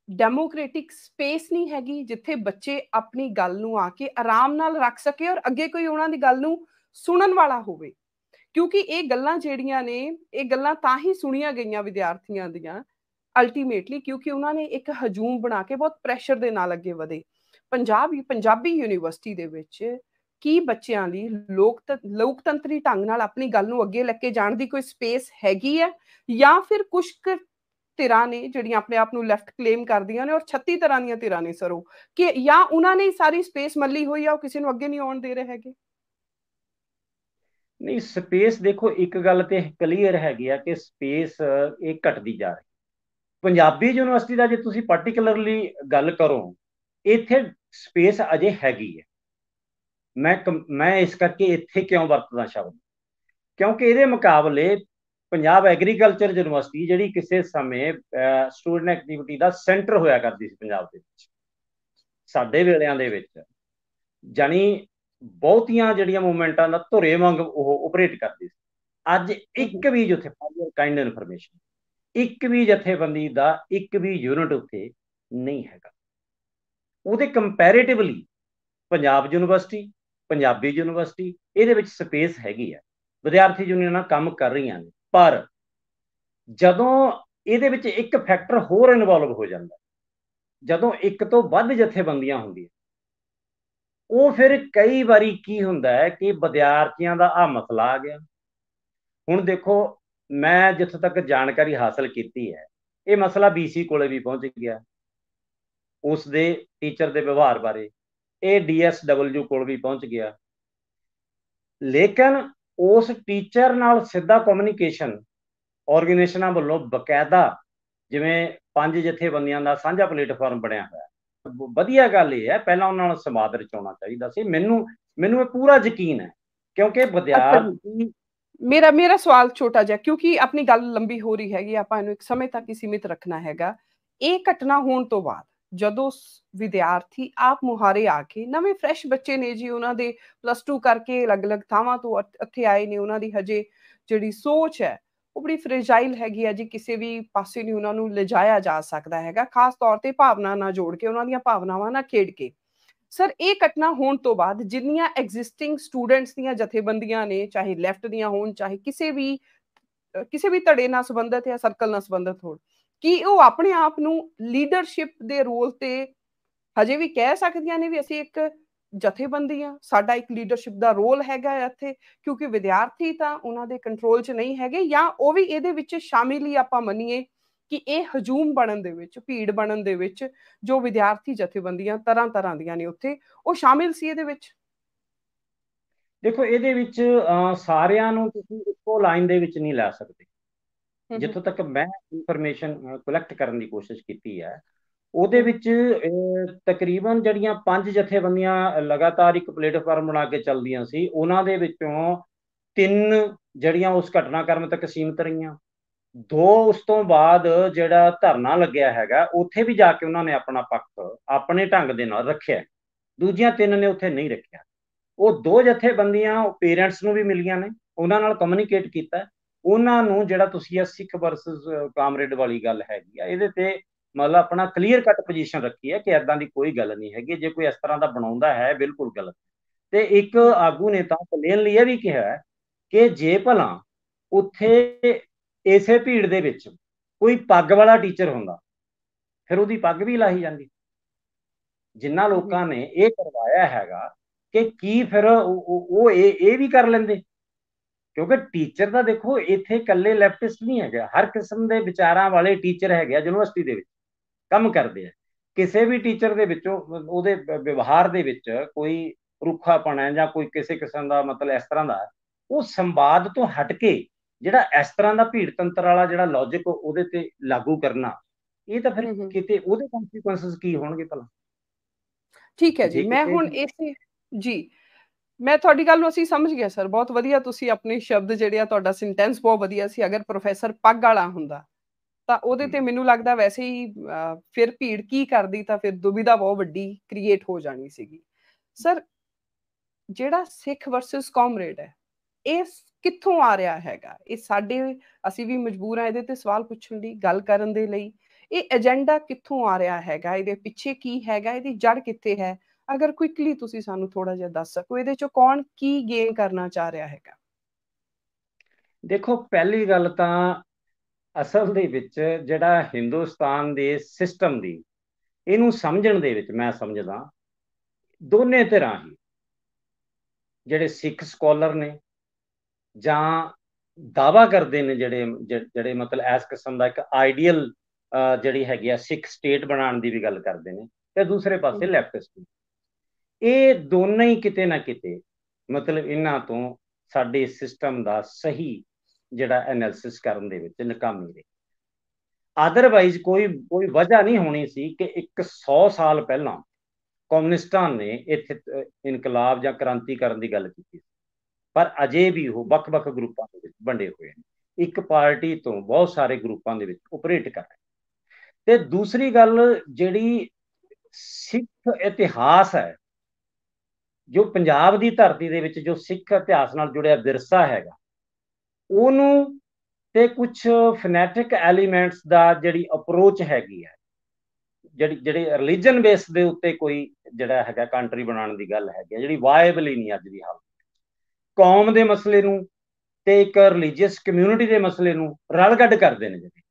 ਡੈਮੋਕ੍ਰੈਟਿਕ ਸਪੇਸ ਨਹੀਂ ਹੈਗੀ ਜਿੱਥੇ ਬੱਚੇ ਆਪਣੀ ਗੱਲ ਨੂੰ ਆ ਕੇ ਆਰਾਮ ਨਾਲ ਰੱਖ ਸਕੇ ਔਰ ਅੱਗੇ ਕੋਈ ਉਹਨਾਂ ਦੀ ਗੱਲ ਨੂੰ ਸੁਣਨ ਵਾਲਾ ਹੋਵੇ? ਕਿਉਂਕਿ ਇਹ ਗੱਲਾਂ ਜਿਹੜੀਆਂ ਨੇ, ਇਹ ਗੱਲਾਂ ਤਾਂ ਹੀ ਸੁਣੀਆਂ ਗਈਆਂ ਵਿਦਿਆਰਥੀਆਂ ਦੀਆਂ ਅਲਟੀਮੇਟਲੀ ਕਿਉਂਕਿ ਉਹਨਾਂ ਨੇ ਇੱਕ ਹਜੂਮ ਬਣਾ ਕੇ ਬਹੁਤ ਪ੍ਰੈਸ਼ਰ ਦੇ ਨਾਲ ਅੱਗੇ ਵਧੇ। ਪੰਜਾਬੀ ਯੂਨੀਵਰਸਿਟੀ ਦੇ ਵਿੱਚ ਕੀ ਬੱਚਿਆਂ ਲਈ ਲੋਕਤੰਤਰੀ ਢੰਗ ਨਾਲ ਆਪਣੀ ਗੱਲ ਨੂੰ ਅੱਗੇ ਲੈ ਕੇ ਜਾਣ ਦੀ ਕੋਈ ਸਪੇਸ ਹੈਗੀ ਹੈ, ਜਾਂ ਫਿਰ ਕੁਝ ਧਿਰਾਂ ਨੇ ਜਿਹੜੀਆਂ ਆਪਣੇ ਆਪ ਨੂੰ ਲੈਫਟ ਕਲੇਮ ਕਰਦੀਆਂ ਨੇ ਔਰ 36 ਤਰ੍ਹਾਂ ਦੀਆਂ ਧਿਰਾਂ ਨੇ ਸਰ, ਉਹ ਕਿ ਜਾਂ ਉਹਨਾਂ ਨੇ ਸਾਰੀ ਸਪੇਸ ਮੱਲੀ ਹੋਈ ਆ, ਉਹ ਕਿਸੇ ਨੂੰ ਅੱਗੇ ਨਹੀਂ ਆਉਣ ਦੇ ਰਹੇ ਹੈਗੇ? ਨਹੀਂ, ਸਪੇਸ ਦੇਖੋ, ਇੱਕ ਗੱਲ ਤੇ ਕਲੀਅਰ ਹੈਗੀ ਆ ਕਿ ਸਪੇਸ ਇਹ ਘਟਦੀ ਜਾ ਰਹੀ। ਪੰਜਾਬੀ ਯੂਨੀਵਰਸਿਟੀ ਦਾ ਜੇ ਤੁਸੀਂ ਪਾਰਟਿਕੂਲਰਲੀ ਗੱਲ ਕਰੋ, ਇੱਥੇ ਸਪੇਸ ਅਜੇ ਹੈਗੀ ਹੈ। ਮੈਂ ਇਸ ਕਰਕੇ ਇੱਥੇ ਕਿਉਂ ਵਰਤਦਾ ਸ਼ਬਦ, ਕਿਉਂਕਿ ਇਹਦੇ ਮੁਕਾਬਲੇ ਪੰਜਾਬ ਐਗਰੀਕਲਚਰ ਯੂਨੀਵਰਸਿਟੀ ਜਿਹੜੀ ਕਿਸੇ ਸਮੇਂ ਸਟੂਡੈਂਟ ਐਕਟੀਵਿਟੀ ਦਾ ਸੈਂਟਰ ਹੋਇਆ ਕਰਦੀ ਸੀ ਪੰਜਾਬ ਦੇ ਵਿੱਚ, ਸਾਡੇ ਵੇਲਿਆਂ ਦੇ ਵਿੱਚ, ਜਾਨੀ ਬਹੁਤੀਆਂ ਜਿਹੜੀਆਂ ਮੂਵਮੈਂਟਾਂ ਦਾ ਧੁਰੇ ਵਾਂਗ ਉਹ ਆਪਰੇਟ ਕਰਦੀ ਸੀ। ਅੱਜ ਇੱਕ ਵੀ ਜਥੇਬੰਦੀ ਕਾਈਂਡ ਇਨਫੋਰਮੇਸ਼ਨ, ਇੱਕ ਵੀ ਜਥੇਬੰਦੀ ਦਾ ਇੱਕ ਵੀ ਯੂਨਿਟ ਉੱਥੇ ਨਹੀਂ ਹੈਗਾ। ਉਹਦੇ comparatively Punjab university, Punjabi university, ਇਹਦੇ ਵਿੱਚ ਸਪੇਸ ਹੈਗੀ ਹੈ, ਵਿਦਿਆਰਥੀ ਯੂਨੀਅਨਾਂ ਕੰਮ ਕਰ ਰਹੀਆਂ ਨੇ। ਪਰ ਜਦੋਂ ਇਹਦੇ ਵਿੱਚ ਇੱਕ ਫੈਕਟਰ ਹੋਰ ਇਨਵੋਲਵ ਹੋ ਜਾਂਦਾ, ਜਦੋਂ ਇੱਕ ਤੋਂ ਵੱਧ ਜਥੇਬੰਦੀਆਂ ਹੁੰਦੀਆਂ, ਉਹ ਫਿਰ ਕਈ ਵਾਰੀ ਕੀ ਹੁੰਦਾ ਹੈ ਕਿ ਵਿਦਿਆਰਥੀਆਂ ਦਾ ਆ ਮਸਲਾ ਆ ਗਿਆ। ਹੁਣ ਦੇਖੋ, ਮੈਂ ਜਿੱਥੋਂ ਤੱਕ ਜਾਣਕਾਰੀ ਹਾਸਲ ਕੀਤੀ ਹੈ, ਇਹ ਮਸਲਾ BC ਕੋਲੇ ਵੀ ਪਹੁੰਚ ਗਿਆ, ਉਸ ਦੇ ਟੀਚਰ ਦੇ ਵਿਵਹਾਰ ਬਾਰੇ। ਇਹ DSW ਕੋਲ ਵੀ ਪਹੁੰਚ ਗਿਆ, ਲੇਕਿਨ ਉਸ ਟੀਚਰ ਨਾਲ ਸਿੱਧਾ ਕਮਿਊਨੀਕੇਸ਼ਨ ਆਰਗੇਨਾਈਜੇਸ਼ਨਾਂ ਵੱਲੋਂ ਬਕਾਇਦਾ, ਜਿਵੇਂ 5 ਜਥੇਬੰਦੀਆਂ ਦਾ ਸਾਂਝਾ ਪਲੇਟਫਾਰਮ ਬਣਿਆ ਹੋਇਆ। ਵਧੀਆ ਗੱਲ ਇਹ ਹੈ, ਪਹਿਲਾਂ ਉਹਨਾਂ ਨੂੰ ਸੰਵਾਦ ਰਚਾਉਣਾ ਚਾਹੀਦਾ ਸੀ। ਮੈਨੂੰ ਇਹ ਪੂਰਾ ਯਕੀਨ ਹੈ, ਕਿਉਂਕਿ ਵਿਦਿਆਰਥੀ, ਮੇਰਾ ਸਵਾਲ ਛੋਟਾ ਜਿਹਾ, ਕਿਉਂਕਿ ਆਪਣੀ ਗੱਲ ਲੰਬੀ ਹੋ ਰਹੀ ਹੈਗੀ, ਆਪਾਂ ਇਹਨੂੰ ਇੱਕ ਸਮੇਂ ਤੱਕ ਹੀ ਸੀਮਿਤ ਰੱਖਣਾ ਹੈਗਾ। ਇਹ ਘਟਨਾ ਹੋਣ ਤੋਂ ਬਾਅਦ ਜਦੋਂ ਵਿਦਿਆਰਥੀ ਆਪ ਮੁਹਾਰੇ ਆ ਕੇ, ਨਵੇਂ ਫਰੈਸ਼ ਬੱਚੇ ਨੇ ਜੀ, ਉਹਨਾਂ ਦੇ +2 ਕਰਕੇ ਅਲੱਗ-ਅਲੱਗ ਥਾਵਾਂ ਤੋਂ ਇੱਥੇ ਆਏ ਨੇ, ਉਹਨਾਂ ਦੀ ਹਜੇ ਜਿਹੜੀ ਸੋਚ ਹੈ ਉਹ ਬੜੀ ਫਰੇਜਾਈਲ ਹੈਗੀ ਹੈ ਜੀ, ਕਿਸੇ ਵੀ ਪਾਸੇ ਨਹੀਂ ਉਹਨਾਂ ਨੂੰ ਲਿਜਾਇਆ ਜਾ ਸਕਦਾ ਹੈਗਾ, ਖਾਸ ਤੌਰ ਤੇ ਭਾਵਨਾ ਨਾਲ ਜੋੜ ਕੇ, ਉਹਨਾਂ ਦੀਆਂ ਭਾਵਨਾਵਾਂ ਨਾਲ ਖੇਡ ਕੇ। ਸਰ, ਇਹ ਘਟਨਾ ਹੋਣ ਤੋਂ ਬਾਅਦ ਜਿੰਨੀਆਂ ਐਗਜ਼ਿਸਟਿੰਗ ਸਟੂਡੈਂਟਸ ਦੀਆਂ ਜਥੇਬੰਦੀਆਂ ਨੇ, ਚਾਹੇ ਲੈਫਟ ਦੀਆਂ ਹੋਣ, ਚਾਹੇ ਕਿਸੇ ਵੀ ਧੜੇ ਨਾਲ ਸੰਬੰਧਿਤ ਜਾਂ ਸਰਕਲ ਨਾਲ ਸੰਬੰਧਿਤ ਹੋਣ, ਕੀ ਉਹ ਆਪਣੇ ਆਪ ਨੂੰ ਲੀਡਰਸ਼ਿਪ ਦੇ ਰੋਲ ਤੇ ਹਜੇ ਵੀ ਕਹਿ ਸਕਦੀਆਂ ਨੇ ਵੀ ਅਸੀਂ ਇੱਕ ਜਥੇਬੰਦੀਆਂ, ਸਾਡਾ ਇੱਕ ਲੀਡਰਸ਼ਿਪ ਦਾ ਰੋਲ ਹੈਗਾ ਇੱਥੇ, ਕਿਉਂਕਿ ਵਿਦਿਆਰਥੀ ਤਾਂ ਉਹਨਾਂ ਦੇ ਕੰਟਰੋਲ 'ਚ ਨਹੀਂ ਹੈਗੇ, ਜਾਂ ਉਹ ਵੀ ਇਹਦੇ ਵਿੱਚ ਸ਼ਾਮਿਲ ਹੀ ਆਪਾਂ ਮੰਨੀਏ ਕਿ ਇਹ ਹਜੂਮ ਬਣਨ ਦੇ ਵਿੱਚ, ਭੀੜ ਬਣਨ ਦੇ ਵਿੱਚ ਜੋ ਵਿਦਿਆਰਥੀ ਜਥੇਬੰਦੀਆਂ ਤਰ੍ਹਾਂ ਤਰ੍ਹਾਂ ਦੀਆਂ ਨੇ ਉੱਥੇ, ਉਹ ਸ਼ਾਮਿਲ ਸੀ ਇਹਦੇ ਵਿੱਚ? ਦੇਖੋ, ਇਹਦੇ ਵਿੱਚ ਸਾਰਿਆਂ ਨੂੰ ਤੁਸੀਂ ਇੱਕੋ ਲਾਈਨ ਦੇ ਵਿੱਚ ਨਹੀਂ ਲੈ ਸਕਦੇ। ਜਿੱਥੋਂ ਤੱਕ ਮੈਂ ਇਨਫੋਰਮੇਸ਼ਨ ਕਲੈਕਟ ਕਰਨ ਦੀ ਕੋਸ਼ਿਸ਼ ਕੀਤੀ ਹੈ, ਉਹਦੇ ਵਿੱਚ ਤਕਰੀਬਨ ਜਿਹੜੀਆਂ 5 ਜਥੇਬੰਦੀਆਂ ਲਗਾਤਾਰ ਇੱਕ ਪਲੇਟਫਾਰਮ ਬਣਾ ਕੇ ਚੱਲਦੀਆਂ ਸੀ, ਉਹਨਾਂ ਦੇ ਵਿੱਚੋਂ 3 ਜਿਹੜੀਆਂ ਉਸ ਘਟਨਾਕ੍ਰਮ ਤੱਕ ਸੀਮਿਤ ਰਹੀਆਂ। 2 ਉਸ ਤੋਂ ਬਾਅਦ ਜਿਹੜਾ ਧਰਨਾ ਲੱਗਿਆ ਹੈਗਾ, ਉੱਥੇ ਵੀ ਜਾ ਕੇ ਉਹਨਾਂ ਨੇ ਆਪਣਾ ਪੱਖ ਆਪਣੇ ਢੰਗ ਦੇ ਨਾਲ ਰੱਖਿਆ। ਦੂਜੀਆਂ 3 ਨੇ ਉੱਥੇ ਨਹੀਂ ਰੱਖਿਆ। ਉਹ 2 ਜਥੇਬੰਦੀਆਂ ਪੇਰੈਂਟਸ ਨੂੰ ਵੀ ਮਿਲੀਆਂ ਨੇ, ਉਹਨਾਂ ਨਾਲ ਕਮਿਊਨੀਕੇਟ ਕੀਤਾ। ਉਹਨਾਂ ਨੂੰ ਜਿਹੜਾ ਤੁਸੀਂ ਇਹ ਸਿੱਖ ਵਰਸਸ ਕਾਮਰੇਡ ਵਾਲੀ ਗੱਲ ਹੈਗੀ ਆ, ਇਹਦੇ ਤੇ ਮਤਲਬ ਆਪਣਾ ਕਲੀਅਰ ਕੱਟ ਪੋਜੀਸ਼ਨ ਰੱਖੀ ਹੈ ਕਿ ਐਦਾਂ ਦੀ ਕੋਈ ਗੱਲ ਨਹੀਂ ਹੈਗੀ। ਜੇ ਕੋਈ ਇਸ ਤਰ੍ਹਾਂ ਦਾ ਬਣਾਉਂਦਾ ਹੈ, ਬਿਲਕੁਲ ਗਲਤ। ਤੇ ਇੱਕ ਆਗੂ ਨੇ ਤਾਂ ਪਲੇਨਲੀ ਇਹ ਵੀ ਕਿਹਾ ਕਿ ਜੇ ਭਲਾ ਉੱਥੇ ਇਸੇ ਭੀੜ ਦੇ ਵਿੱਚ ਕੋਈ ਪੱਗ ਵਾਲਾ ਟੀਚਰ ਹੁੰਦਾ, ਫਿਰ ਉਹਦੀ ਪੱਗ ਵੀ ਲਾਹੀ ਜਾਂਦੀ। ਜਿਨ੍ਹਾਂ ਲੋਕਾਂ ਨੇ ਇਹ ਕਰਵਾਇਆ ਹੈਗਾ ਕਿ ਕੀ ਫਿਰ ਉਹ ਇਹ ਵੀ ਕਰ ਲੈਂਦੇ? ਕਿਉਂਕਿ ਟੀਚਰ ਦਾ ਦੇਖੋ ਇੱਥੇ ਇਕੱਲੇ ਲੈਫਟਿਸਟ ਨਹੀਂ ਹੈਗਾ, ਹਰ ਕਿਸਮ ਦੇ ਵਿਚਾਰਾਂ ਵਾਲੇ ਟੀਚਰ ਹੈਗੇ ਆ ਯੂਨੀਵਰਸਿਟੀ ਦੇ ਵਿੱਚ ਕੰਮ ਕਰਦੇ ਆ। ਕਿਸੇ ਵੀ ਟੀਚਰ ਦੇ ਵਿੱਚੋਂ ਉਹਦੇ ਵਿਵਹਾਰ ਦੇ ਵਿੱਚ ਕੋਈ ਰੁੱਖਾਪਣ ਹੈ ਜਾਂ ਕੋਈ ਕਿਸੇ ਕਿਸਮ ਦਾ ਮਤਲਬ ਇਸ ਤਰ੍ਹਾਂ ਦਾ, ਉਹ ਸੰਵਾਦ ਤੋਂ ਹਟ ਕੇ ਜਿਹੜਾ ਇਸ ਤਰ੍ਹਾਂ ਦਾ ਭੀੜ ਤੰਤਰ ਵਾਲਾ ਜਿਹੜਾ ਲੌਜਿਕ ਉਹਦੇ ਤੇ ਲਾਗੂ ਕਰਨਾ, ਇਹ ਤਾਂ ਫਿਰ ਕਿਤੇ ਉਹਦੇ ਕੌਨਸੀਕੁਐਂਸਸ ਕੀ ਹੋਣਗੇ ਭਲਾ? ਠੀਕ ਹੈ ਜੀ, ਮੈਂ ਹੁਣ ਇਸੇ ਜੀ ਮੈਂ ਤੁਹਾਡੀ ਗੱਲ ਨੂੰ ਅਸੀਂ ਸਮਝ ਗਿਆ ਸਰ, ਬਹੁਤ ਵਧੀਆ ਤੁਸੀਂ ਆਪਣੇ ਸ਼ਬਦ ਜਿਹੜੇ ਆ, ਤੁਹਾਡਾ ਸੈਂਟੈਂਸ ਬਹੁਤ ਵਧੀਆ ਸੀ। ਅਗਰ ਪ੍ਰੋਫੈਸਰ ਪੱਗ ਵਾਲਾ ਹੁੰਦਾ ਤਾਂ ਉਹਦੇ ਤੇ ਮੈਨੂੰ ਲੱਗਦਾ ਵੈਸੇ ਹੀ ਫਿਰ ਭੀੜ ਕੀ ਕਰਦੀ, ਤਾਂ ਫਿਰ ਦੁਬਿਧਾ ਬਹੁਤ ਵੱਡੀ ਕ੍ਰੀਏਟ ਹੋ ਜਾਣੀ ਸੀਗੀ। ਸਰ, ਜਿਹੜਾ ਸਿੱਖ ਵਰਸਸ ਕਾਮਰੇਡ ਹੈ, ਇਹ ਕਿੱਥੋਂ ਆ ਰਿਹਾ ਹੈਗਾ? ਇਹ ਸਾਡੇ, ਅਸੀਂ ਵੀ ਮਜਬੂਰ ਹਾਂ ਇਹਦੇ ਤੇ ਸਵਾਲ ਪੁੱਛਣ ਲਈ, ਗੱਲ ਕਰਨ ਦੇ ਲਈ। ਇਹ ਏਜੰਡਾ ਕਿੱਥੋਂ ਆ ਰਿਹਾ ਹੈਗਾ? ਇਹਦੇ ਪਿੱਛੇ ਕੀ ਹੈਗਾ? ਇਹਦੀ ਜੜ ਕਿੱਥੇ ਹੈ? ਅਗਰ ਕੁਇਕਲੀ ਤੁਸੀਂ ਸਾਨੂੰ ਥੋੜਾ ਜਿਹਾ ਦੱਸ ਸਕੋ, ਇਹਦੇ ਚੋਂ ਕੌਣ ਕੀ ਗੇਨ ਕਰਨਾ ਚਾਹ ਰਿਹਾ ਹੈਗਾ? ਦੇਖੋ, ਪਹਿਲੀ ਗੱਲ ਤਾਂ ਅਸਲ ਦੇ ਵਿੱਚ ਜਿਹੜਾ ਹਿੰਦੁਸਤਾਨ ਦੇ ਸਿਸਟਮ ਦੀ, ਇਹਨੂੰ ਸਮਝਣ ਦੇ ਵਿੱਚ ਮੈਂ ਸਮਝਦਾ ਦੋਨੇ ਧਿਰਾਂ ਹੀ, ਜਿਹੜੇ ਸਿੱਖ ਸਕਾਲਰ ਨੇ ਜਾਂ ਦਾਵਾ ਕਰਦੇ ਨੇ, ਜਿਹੜੇ ਮਤਲਬ ਇਸ ਕਿਸਮ ਦਾ ਇੱਕ ਆਈਡੀਅਲ ਜਿਹੜੀ ਹੈਗੀ ਆ ਸਿੱਖ ਸਟੇਟ ਬਣਾਉਣ ਦੀ ਵੀ ਗੱਲ ਕਰਦੇ ਨੇ, ਤੇ ਦੂਸਰੇ ਪਾਸੇ ਲੈਫਟਿਸਟ। ਇਹ ਦੋਨੇ ਹੀ ਕਿਤੇ ਨਾ ਕਿਤੇ ਮਤਲਬ ਇਹਨਾਂ ਤੋਂ ਸਾਡੇ ਸਿਸਟਮ ਦਾ ਸਹੀ ਜਿਹੜਾ ਐਨਾਲਿਸਿਸ ਕਰਨ ਦੇ ਵਿੱਚ ਨਾਕਾਮੀ ਰਹੀ। ਅਦਰਵਾਈਜ਼ ਕੋਈ ਵਜ੍ਹਾ ਨਹੀਂ ਹੋਣੀ ਸੀ ਕਿ 100 ਸਾਲ ਪਹਿਲਾਂ ਕਮਿਊਨਿਸਟਾਂ ਨੇ ਇੱਥੇ ਇਨਕਲਾਬ ਜਾਂ ਕ੍ਰਾਂਤੀ ਕਰਨ ਦੀ ਗੱਲ ਕੀਤੀ, ਪਰ ਅਜੇ ਵੀ ਉਹ ਵੱਖ-ਵੱਖ ਗਰੁੱਪਾਂ ਦੇ ਵਿੱਚ ਵੰਡੇ ਹੋਏ ਨੇ, ਇੱਕ ਪਾਰਟੀ ਤੋਂ ਬਹੁਤ ਸਾਰੇ ਗਰੁੱਪਾਂ ਦੇ ਵਿੱਚ ਆਪਰੇਟ ਕਰ ਰਹੇ। ਤੇ ਦੂਸਰੀ ਗੱਲ, ਜਿਹੜੀ ਸਿੱਖ ਇਤਿਹਾਸ ਹੈ, ਜੋ ਪੰਜਾਬ ਦੀ ਧਰਤੀ ਦੇ ਵਿੱਚ ਜੋ ਸਿੱਖ ਇਤਿਹਾਸ ਨਾਲ ਜੁੜਿਆ ਵਿਰਸਾ ਹੈਗਾ, ਉਹਨੂੰ ਤੇ ਕੁਝ ਫਨੈਟਿਕ ਐਲੀਮੈਂਟਸ ਦਾ ਜਿਹੜੀ ਅਪਰੋਚ ਹੈਗੀ ਹੈ, ਜਿਹੜੀ ਰਿਲੀਜਨ ਬੇਸ ਦੇ ਉੱਤੇ ਕੋਈ ਜਿਹੜਾ ਹੈਗਾ ਕੰਟਰੀ ਬਣਾਉਣ ਦੀ ਗੱਲ ਹੈਗੀ, ਜਿਹੜੀ ਵਾਇਬਲ ਹੀ ਨਹੀਂ ਅੱਜ ਦੀ ਹਾਲਤ। ਕੌਮ ਦੇ ਮਸਲੇ ਨੂੰ ਤੇ ਇੱਕ ਰਿਲੀਜੀਅਸ ਕਮਿਊਨਿਟੀ ਦੇ ਮਸਲੇ ਨੂੰ ਰਲਗੱਡ ਕਰਦੇ ਨੇ, ਜਿਹੜੇ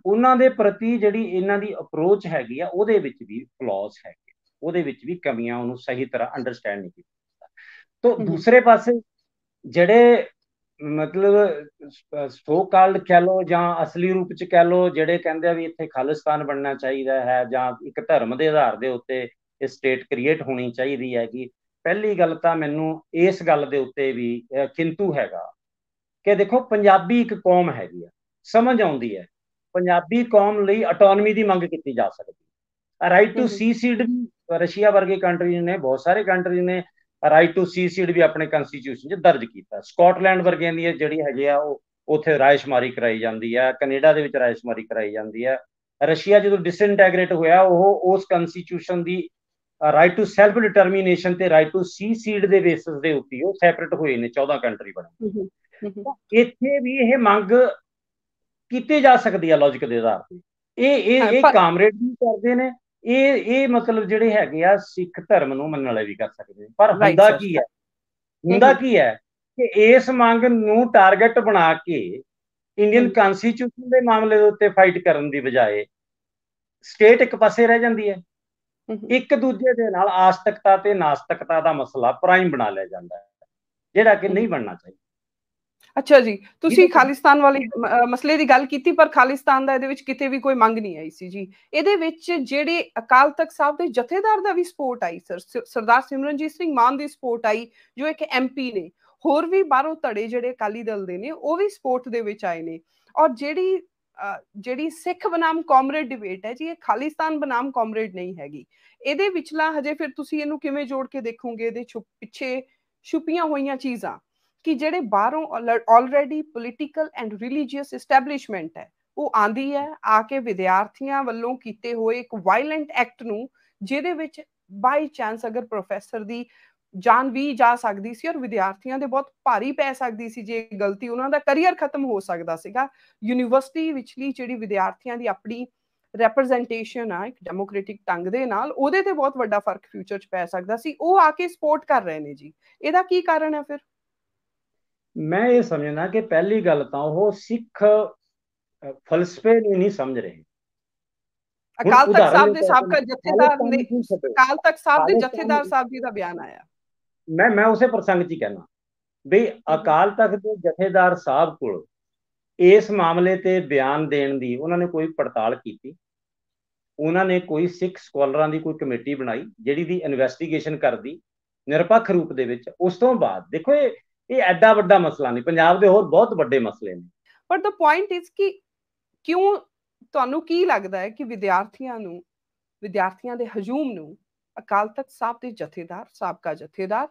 ਉਹਨਾਂ ਦੇ ਪ੍ਰਤੀ ਜਿਹੜੀ ਇਹਨਾਂ ਦੀ ਅਪਰੋਚ ਹੈਗੀ ਆ, ਉਹਦੇ ਵਿੱਚ ਵੀ ਫਲॉज ਹੈਗੇ, ਉਹਦੇ ਵਿੱਚ ਵੀ ਕਮੀਆਂ, ਉਹਨੂੰ ਸਹੀ ਤਰ੍ਹਾਂ ਅੰਡਰਸਟੈਂਡ ਨਹੀਂ ਕੀਤਾ। ਤਾਂ ਦੂਸਰੇ ਪਾਸੇ ਜਿਹੜੇ ਮਤਲਬ ਸੋ ਕਾਲਡ ਕਹਿ ਲੋ ਜਾਂ ਅਸਲੀ ਰੂਪ ਚ ਕਹਿ ਲੋ, ਜਿਹੜੇ ਕਹਿੰਦੇ ਆ ਵੀ ਇੱਥੇ ਖਾਲਿਸਤਾਨ ਬਣਨਾ ਚਾਹੀਦਾ ਹੈ ਜਾਂ ਇੱਕ ਧਰਮ ਦੇ ਆਧਾਰ ਦੇ ਉੱਤੇ ਇਹ ਸਟੇਟ ਕ੍ਰੀਏਟ ਹੋਣੀ ਚਾਹੀਦੀ ਹੈਗੀ। ਪਹਿਲੀ ਗੱਲ ਤਾਂ ਮੈਨੂੰ ਇਸ ਗੱਲ ਦੇ ਉੱਤੇ ਵੀ ਕਿੰਤੂ ਹੈਗਾ ਕਿ ਦੇਖੋ, ਪੰਜਾਬੀ ਇੱਕ ਕੌਮ ਹੈਗੀ ਆ, ਸਮਝ ਆਉਂਦੀ ਹੈ ਪੰਜਾਬੀ ਕੌਮ ਲਈ ਆਟੋਨਮੀ ਦੀ ਮੰਗ ਕੀਤੀ ਜਾ ਸਕਦੀ। ਰਾਈਟ ਟੂ ਸੀਸੀਡ ਵੀ ਰਸ਼ੀਆ ਵਰਗੇ ਕੰਟਰੀ ਨੇ, ਬਹੁਤ ਸਾਰੇ ਕੰਟਰੀ ਨੇ ਰਾਈਟ ਟੂ ਸੀਸੀਡ ਵੀ ਆਪਣੇ ਕਨਸਟੀਟਿਊਸ਼ਨ 'ਚ ਦਰਜ ਕੀਤਾ। ਸਕਾਟਲੈਂਡ ਵਰਗਿਆਂ ਦੀ ਜਿਹੜੀ ਹੈਗੀ ਆ, ਉਹ ਉੱਥੇ ਰਾਇਸ਼ਮਾਰੀ ਕਰਾਈ ਜਾਂਦੀ ਹੈ, ਕੈਨੇਡਾ ਦੇ ਵਿੱਚ ਰਾਇਸ਼ਮਾਰੀ ਕਰਾਈ ਜਾਂਦੀ ਹੈ। ਰਸ਼ੀਆ ਜਦੋਂ ਡਿਸਇੰਟੈਗਰੇਟ ਹੋਇਆ, ਉਹ ਉਸ constitution the right to self determination ਤੇ ਰਾਈਟ ਟੂ ਸੀਸੀਡ ਦੇ ਬੇਸਿਸ ਦੇ ਉੱਤੇ ਉਹ ਸੈਪਰੇਟ ਹੋਏ ਨੇ, 14 ਕੰਟਰੀ ਬਣੇ। ਇੱਥੇ ਵੀ ਇਹ ਮੰਗ ਕੀਤੀ ਜਾ ਸਕਦੀ ਹੈ ਲੌਜਿਕ ਦੇ ਆਧਾਰ ਤੇ। ਇਹ ਕਾਮਰੇਡ ਵੀ ਕਰਦੇ ਨੇ, ਇਹ ਮਤਲਬ ਜਿਹੜੇ ਹੈਗੇ ਆ ਸਿੱਖ ਧਰਮ ਨੂੰ ਮੰਨਣ ਵਾਲੇ ਵੀ ਕਰ ਸਕਦੇ ਨੇ। ਪਰ ਹੁੰਦਾ ਕੀ ਹੈ ਕਿ ਇਸ ਮੰਗ ਨੂੰ ਟਾਰਗੇਟ ਬਣਾ ਕੇ ਇੰਡੀਅਨ ਕਨਸਟੀਟਿਊਸ਼ਨ ਦੇ ਮਾਮਲੇ ਦੇ ਉੱਤੇ ਫਾਈਟ ਕਰਨ ਦੀ ਬਜਾਏ ਸਟੇਟ ਇੱਕ ਪਾਸੇ ਰਹਿ ਜਾਂਦੀ ਹੈ। ਇੱਕ ਦੂਜੇ ਦੇ ਨਾਲ ਆਸਤਕਤਾ ਤੇ ਨਾਸਤਕਤਾ ਦਾ ਮਸਲਾ ਪ੍ਰਾਈਮ ਬਣਾ ਲਿਆ ਜਾਂਦਾ ਹੈ, ਜਿਹੜਾ ਕਿ ਨਹੀਂ ਬਣਨਾ ਚਾਹੀਦਾ। ਅੱਛਾ ਜੀ, ਤੁਸੀਂ ਖਾਲਿਸਤਾਨ ਵਾਲੀ ਮਸਲੇ ਦੀ ਗੱਲ ਕੀਤੀ, ਪਰ ਖਾਲਿਸਤਾਨ ਦਾ ਇਹਦੇ ਵਿੱਚ ਕਿਤੇ ਵੀ ਕੋਈ ਮੰਗ ਨਹੀਂ ਆਈ ਸੀ ਜੀ। ਇਹਦੇ ਵਿੱਚ ਜਿਹੜੇ ਅਕਾਲ ਤਖਤ ਸਾਹਿਬ ਦੇ ਜਥੇਦਾਰ ਦਾ ਵੀ ਸਪੋਰਟ ਆਈ, ਸਰਦਾਰ ਸਿਮਰਨਜੀਤ ਸਿੰਘ ਮਾਨ ਦੀ ਸਪੋਰਟ ਆਈ, ਜੋ ਇੱਕ MP ਨੇ। ਹੋਰ ਵੀ ਬਾਹਰੋਂ ਧੜੇ ਜਿਹੜੇ ਅਕਾਲੀ ਦਲ ਦੇ ਨੇ ਉਹ ਵੀ ਸਪੋਰਟ ਦੇ ਵਿੱਚ ਆਏ ਨੇ। ਔਰ ਜਿਹੜੀ ਸਿੱਖ ਬਨਾਮ ਕਾਮਰੇਡ ਡਿਬੇਟ ਹੈ ਜੀ, ਇਹ ਖਾਲਿਸਤਾਨ ਬਨਾਮ ਕਾਮਰੇਡ ਨਹੀਂ ਹੈਗੀ। ਇਹਦੇ ਵਿਚਲਾ ਹਜੇ ਫਿਰ ਤੁਸੀਂ ਇਹਨੂੰ ਕਿਵੇਂ ਜੋੜ ਕੇ ਦੇਖੋਗੇ? ਇਹਦੇ ਪਿੱਛੇ ਛੁਪੀਆਂ ਹੋਈਆਂ ਚੀਜ਼ਾਂ ਕਿ ਜਿਹੜੇ ਬਾਹਰੋਂ already political and religious establishment ਹੈ, ਉਹ ਆਂਦੀ ਹੈ ਆ ਕੇ ਵਿਦਿਆਰਥੀਆਂ ਵੱਲੋਂ ਕੀਤੇ ਹੋਏ ਇੱਕ ਵਾਇਲੈਂਟ ਐਕਟ ਨੂੰ, ਜਿਹਦੇ ਵਿੱਚ ਬਾਈ ਚਾਂਸ ਅਗਰ ਪ੍ਰੋਫੈਸਰ ਦੀ ਜਾਨ ਵੀ ਜਾ ਸਕਦੀ ਸੀ ਔਰ ਵਿਦਿਆਰਥੀਆਂ ਦੇ ਬਹੁਤ ਭਾਰੀ ਪੈ ਸਕਦੀ ਸੀ, ਜੇ ਗਲਤੀ ਉਹਨਾਂ ਦਾ ਕਰੀਅਰ ਖਤਮ ਹੋ ਸਕਦਾ ਸੀਗਾ। ਯੂਨੀਵਰਸਿਟੀ ਵਿਚਲੀ ਜਿਹੜੀ ਵਿਦਿਆਰਥੀਆਂ ਦੀ ਆਪਣੀ ਰੈਪਰੈਜ਼ੈਂਟੇਸ਼ਨ ਆ ਇੱਕ ਡੈਮੋਕ੍ਰੈਟਿਕ ਢੰਗ ਦੇ ਨਾਲ, ਉਹਦੇ ਤੇ ਬਹੁਤ ਵੱਡਾ ਫਰਕ ਫਿਊਚਰ 'ਚ ਪੈ ਸਕਦਾ ਸੀ। ਉਹ ਆ ਕੇ ਸਪੋਰਟ ਕਰ ਰਹੇ ਨੇ ਜੀ, ਇਹਦਾ ਕੀ ਕਾਰਨ ਹੈ ਫਿਰ? ਮੈਂ ਇਹ ਸਮਝਦਾ ਕਿ ਪਹਿਲੀ ਗੱਲ ਤਾਂ ਉਹ ਸਿੱਖ ਫਲਸਫੇ ਨੂੰ ਨਹੀਂ ਸਮਝ ਰਹੇ। ਅਕਾਲ ਤਖਤ ਸਾਹਿਬ ਦੇ ਸਾਬਕਾ ਜਥੇਦਾਰ ਨੇ, ਅਕਾਲ ਤਖਤ ਸਾਹਿਬ ਦੇ ਜਥੇਦਾਰ ਸਾਹਿਬ ਜੀ ਦਾ ਬਿਆਨ ਆਇਆ। ਮੈਂ ਉਸੇ ਪ੍ਰਸੰਗ 'ਚ ਹੀ ਕਹਿਣਾ ਵੀ ਅਕਾਲ ਤਖਤ ਦੇ ਜਥੇਦਾਰ ਸਾਹਿਬ ਕੋਲ ਇਸ ਮਾਮਲੇ ਤੇ ਬਿਆਨ ਦੇਣ ਦੀ ਉਹਨਾਂ ਨੇ ਕੋਈ ਪੜਤਾਲ ਕੀਤੀ? ਉਹਨਾਂ ਨੇ ਕੋਈ ਸਿੱਖ ਸਕਾਲਰਾਂ ਦੀ ਕੋਈ ਕਮੇਟੀ ਬਣਾਈ ਜਿਹੜੀ ਦੀ ਇਨਵੈਸਟੀਗੇਸ਼ਨ ਕਰਦੀ ਨਿਰਪੱਖ ਰੂਪ ਦੇ ਵਿੱਚ? ਉਸ ਤੋਂ ਬਾਅਦ ਦੇਖੋ, ਇਹ ਐਡਾ ਵੱਡਾ ਮਸਲਾ ਨਹੀਂ, ਪੰਜਾਬ ਦੇ ਹੋਰ ਬਹੁਤ ਵੱਡੇ ਮਸਲੇ ਨੇ। ਪਰ ਦ ਪੁਆਇੰਟ ਇਜ਼ ਕਿ ਕਿਉਂ, ਤੁਹਾਨੂੰ ਕੀ ਲੱਗਦਾ ਹੈ ਕਿ ਵਿਦਿਆਰਥੀਆਂ ਦੇ ਹਜੂਮ ਨੂੰ ਅਕਾਲ ਤਖਤ ਸਾਹਿਬ ਦੇ ਜਥੇਦਾਰ, ਸਾਬਕਾ ਜਥੇਦਾਰ,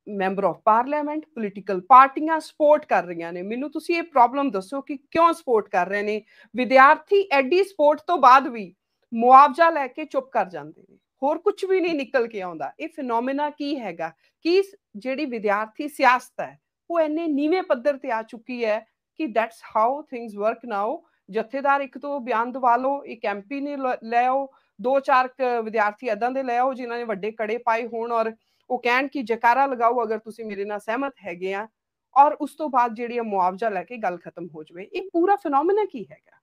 ਮੈਂਬਰ ਆਫ ਪਾਰਲੀਮੈਂਟ, ਪੋਲੀਟੀਕਲ ਪਾਰਟੀਆਂ ਸਪੋਰਟ ਕਰ ਰਹੀਆਂ ਨੇ? ਮੈਨੂੰ ਤੁਸੀਂ ਇਹ ਪ੍ਰੋਬਲਮ ਦੱਸੋ ਕਿ ਕਿਉਂ ਸਪੋਰਟ ਕਰ ਰਹੇ ਨੇ ਵਿਦਿਆਰਥੀ? ਐਡੀ ਸਪੋਰਟ ਤੋਂ ਬਾਅਦ ਵੀ ਮੁਆਵਜ਼ਾ ਲੈ ਕੇ ਚੁੱਪ ਕਰ ਜਾਂਦੇ ਨੇ, ਹੋਰ ਕੁਝ ਵੀ ਨਹੀਂ ਨਿਕਲ ਕੇ ਆਉਂਦਾ। ਇਹ ਫਿਨੋਮੇਨਾ ਕੀ ਹੈਗਾ ਕਿ ਜਿਹੜੀ ਵਿਦਿਆਰਥੀ ਸਿਆਸਤ ਹੈ ਉਹ ਇੰਨੇ ਨੀਵੇਂ ਪੱਧਰ ਤੇ ਆ ਚੁੱਕੀ ਹੈ ਕਿ ਦੈਟਸ ਹਾਊ ਥਿੰਗਸ ਵਰਕ ਨਾਓ। ਜਥੇਦਾਰ ਇੱਕ ਤੋਂ ਬਿਆਨ ਦਵਾ ਲਓ, ਇੱਕ MP ਨੇ ਲੈ ਆਓ, 2-4 ਵਿਦਿਆਰਥੀ ਏਦਾਂ ਦੇ ਲੈ ਆਓ ਜਿਨ੍ਹਾਂ ਨੇ ਵੱਡੇ ਕੜੇ ਪਾਏ ਹੋਣ ਔਰ ਉਹ ਕਹਿਣ ਕਿ ਜਕਾਰਾ ਲਗਾਓ ਅਗਰ ਤੁਸੀਂ ਮੇਰੇ ਨਾਲ ਸਹਿਮਤ ਹੈਗੇ ਆ, ਔਰ ਉਸ ਤੋਂ ਬਾਅਦ ਜਿਹੜੀ ਮੁਆਵਜ਼ਾ ਲੈ ਕੇ ਗੱਲ ਖਤਮ ਹੋ ਜਾਵੇ। ਇਹ ਪੂਰਾ ਫਿਨੋਮੇਨਾ ਕੀ ਹੈਗਾ?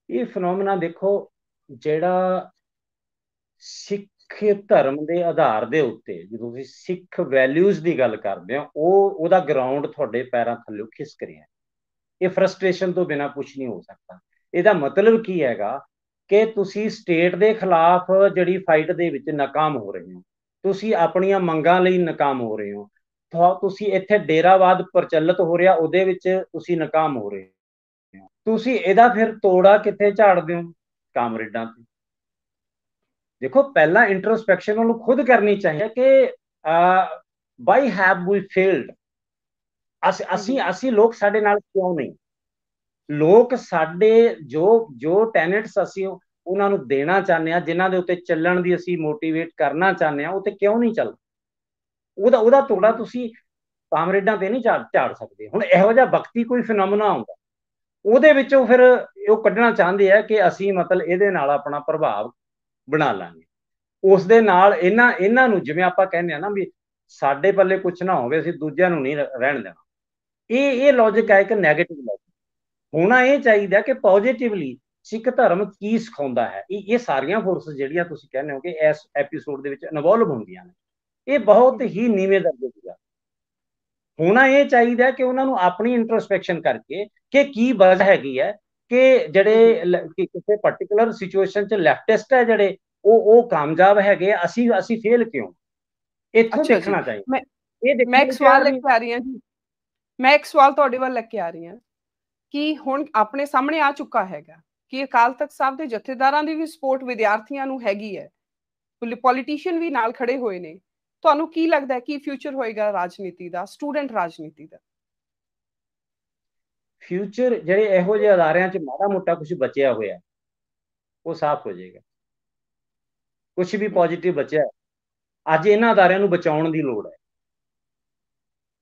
ਇਹ ਫਿਨੋਮੇਨਾ ਦੇਖੋ, ਜਿਹੜਾ ਸਿੱਖ ਧਰਮ ਦੇ ਆਧਾਰ ਦੇ ਉੱਤੇ ਜਦੋਂ ਤੁਸੀਂ ਸਿੱਖ ਵੈਲਿਊਜ਼ ਦੀ ਗੱਲ ਕਰਦੇ ਹੋ, ਉਹਦਾ ਗਰਾਊਂਡ ਤੁਹਾਡੇ ਪੈਰਾਂ ਥੱਲੇ ਖਿਸਕ ਰਿਹਾ। ਇਹ ਫਰਸਟ੍ਰੇਸ਼ਨ ਤੋਂ ਬਿਨਾਂ ਕੁਝ ਨਹੀਂ ਹੋ ਸਕਦਾ। ਇਹਦਾ ਮਤਲਬ ਕੀ ਹੈਗਾ ਕਿ ਤੁਸੀਂ ਸਟੇਟ ਦੇ ਖਿਲਾਫ ਜਿਹੜੀ ਫਾਈਟ ਦੇ ਵਿੱਚ ਨਾਕਾਮ ਹੋ ਰਹੇ ਹੋ, ਤੁਸੀਂ ਆਪਣੀਆਂ ਮੰਗਾਂ ਲਈ ਨਾਕਾਮ ਹੋ ਰਹੇ ਹੋ, ਤੁਸੀਂ ਇੱਥੇ ਡੇਰਾਵਾਦ ਪ੍ਰਚਲਿਤ ਹੋ ਰਿਹਾ ਉਹਦੇ ਵਿੱਚ ਤੁਸੀਂ ਨਾਕਾਮ ਹੋ ਰਹੇ ਹੋ। ਤੁਸੀਂ ਇਹਦਾ ਫਿਰ ਤੋੜਾ ਕਿੱਥੇ ਝਾੜਦੇ ਹੋ? ਕਾਮਰੇਡਾਂ ਤੇ। ਦੇਖੋ, ਪਹਿਲਾਂ ਇੰਟਰੋਸਪੈਕਸ਼ਨ ਉਹਨੂੰ ਖੁਦ ਕਰਨੀ ਚਾਹੀਏ ਕਿ ਵਾਈ ਹੈਵ ਵੀ ਫੇਲਡ। ਅਸੀਂ ਲੋਕ ਸਾਡੇ ਨਾਲ ਕਿਉਂ ਨਹੀਂ? ਲੋਕ ਸਾਡੇ ਜੋ ਟੈਨੇਟਸ ਅਸੀਂ ਉਹਨਾਂ ਨੂੰ ਦੇਣਾ ਚਾਹੁੰਦੇ ਹਾਂ, ਜਿਨ੍ਹਾਂ ਦੇ ਉੱਤੇ ਚੱਲਣ ਦੀ ਅਸੀਂ ਮੋਟੀਵੇਟ ਕਰਨਾ ਚਾਹੁੰਦੇ ਹਾਂ, ਉਹ ਤੇ ਕਿਉਂ ਨਹੀਂ ਚੱਲਦਾ? ਉਹਦਾ ਤੋੜਾ ਤੁਸੀਂ ਕਾਮਰੇਡਾਂ ਤੇ ਨਹੀਂ ਝਾੜ ਸਕਦੇ। ਹੁਣ ਇਹੋ ਜਿਹਾ ਵਕਤੀ ਕੋਈ ਫਿਨੋਮੇਨਾ ਆਉਂਦਾ, ਉਹਦੇ ਵਿੱਚੋਂ ਫਿਰ ਉਹ ਕੱਢਣਾ ਚਾਹੁੰਦੇ ਆ ਕਿ ਅਸੀਂ ਮਤਲਬ ਇਹਦੇ ਨਾਲ ਆਪਣਾ ਪ੍ਰਭਾਵ ਬਣਾ ਲਾਂਗੇ। ਉਸ ਦੇ ਨਾਲ ਇਹਨਾਂ ਨੂੰ, ਜਿਵੇਂ ਆਪਾਂ ਕਹਿੰਦੇ ਆ ਨਾ ਵੀ ਸਾਡੇ ਪੱਲੇ ਕੁਝ ਨਾ ਹੋਵੇ, ਅਸੀਂ ਦੂਜਿਆਂ ਨੂੰ ਨਹੀਂ ਰਹਿਣ ਦੇਣਾ। ਇਹ ਲੌਜਿਕ ਹੈ ਇੱਕ ਨੈਗੇਟਿਵ ਲੌਜਿਕ। ਹੋਣਾ ਇਹ ਚਾਹੀਦਾ ਕਿ ਪੋਜ਼ਿਟਿਵਲੀ ਸਿੱਖ ਧਰਮ ਕੀ ਸਿਖਾਉਂਦਾ ਹੈ। ਇਹ ਸਾਰੀਆਂ ਫੋਰਸਸ ਜਿਹੜੀਆਂ ਤੁਸੀਂ ਕਹਿੰਦੇ ਹੋ ਕਿ ਇਸ ਐਪੀਸੋਡ ਦੇ ਵਿੱਚ ਇਨਵੋਲਵ ਹੁੰਦੀਆਂ ਨੇ, ਇਹ ਬਹੁਤ ਹੀ ਨੀਵੇਂ ਦਰਜੇ ਦੀ ਗੱਲ। ਹੋਣਾ ਇਹ ਚਾਹੀਦਾ ਕਿ ਉਹਨਾਂ ਨੂੰ ਆਪਣੀ ਇੰਟਰੋਸਪੈਕਸ਼ਨ ਕਰਕੇ ਕਿ ਕੀ ਵਜ੍ਹਾ ਹੈਗੀ ਹੈ ਕਿ ਜਿਹੜੇ ਕਿਸੇ ਪਾਰਟਿਕੂਲਰ ਸਿਚੁਏਸ਼ਨ 'ਚ ਲੈਫਟਿਸਟ ਹੈ ਜਿਹੜੇ ਉਹ ਕਾਮਯਾਬ ਹੈਗੇ, ਅਸੀਂ ਫੇਲ ਕਿਉਂ? ਇੱਥੋਂ ਦੇਖਣਾ ਚਾਹੀਦਾ। ਮੈਂ ਇੱਕ ਸਵਾਲ ਲੈ ਕੇ ਆ ਰਹੀ ਹਾਂ ਜੀ, ਮੈਂ ਇੱਕ ਸਵਾਲ ਤੁਹਾਡੇ ਵੱਲ ਲੈ ਕੇ ਆ ਰਹੀ ਹਾਂ ਕਿ ਹੁਣ ਆਪਣੇ ਸਾਹਮਣੇ ਆ ਚੁੱਕਾ ਹੈਗਾ ਕਿ ਅਕਾਲ ਤਖਤ ਸਾਹਿਬ ਦੇ ਜਥੇਦਾਰਾਂ ਦੀ ਵੀ ਸਪੋਰਟ ਵਿਦਿਆਰਥੀਆਂ ਨੂੰ ਹੈਗੀ ਹੈ, ਪੋਲੀਟੀਸ਼ੀਅਨ ਵੀ ਨਾਲ ਖੜੇ ਹੋਏ ਨੇ। ਤੁਹਾਨੂੰ ਕੀ ਲੱਗਦਾ ਹੈ ਕੀ ਫਿਊਚਰ ਹੋਏਗਾ ਰਾਜਨੀਤੀ ਦਾ, ਸਟੂਡੈਂਟ ਰਾਜਨੀਤੀ ਦਾ? ਫਿਊਚਰ ਜਿਹੜੇ ਇਹੋ ਜਿਹੇ ਅਦਾਰਿਆਂ 'ਚ ਮਾੜਾ ਮੋਟਾ ਕੁਝ ਬਚਿਆ ਹੋਇਆ ਉਹ ਸਾਫ਼ ਹੋ ਜਾਏਗਾ। ਕੁਝ ਵੀ ਪੋਜ਼ਿਟਿਵ ਬਚਿਆ, ਅੱਜ ਇਹਨਾਂ ਅਦਾਰਿਆਂ ਨੂੰ ਬਚਾਉਣ ਦੀ ਲੋੜ ਹੈ।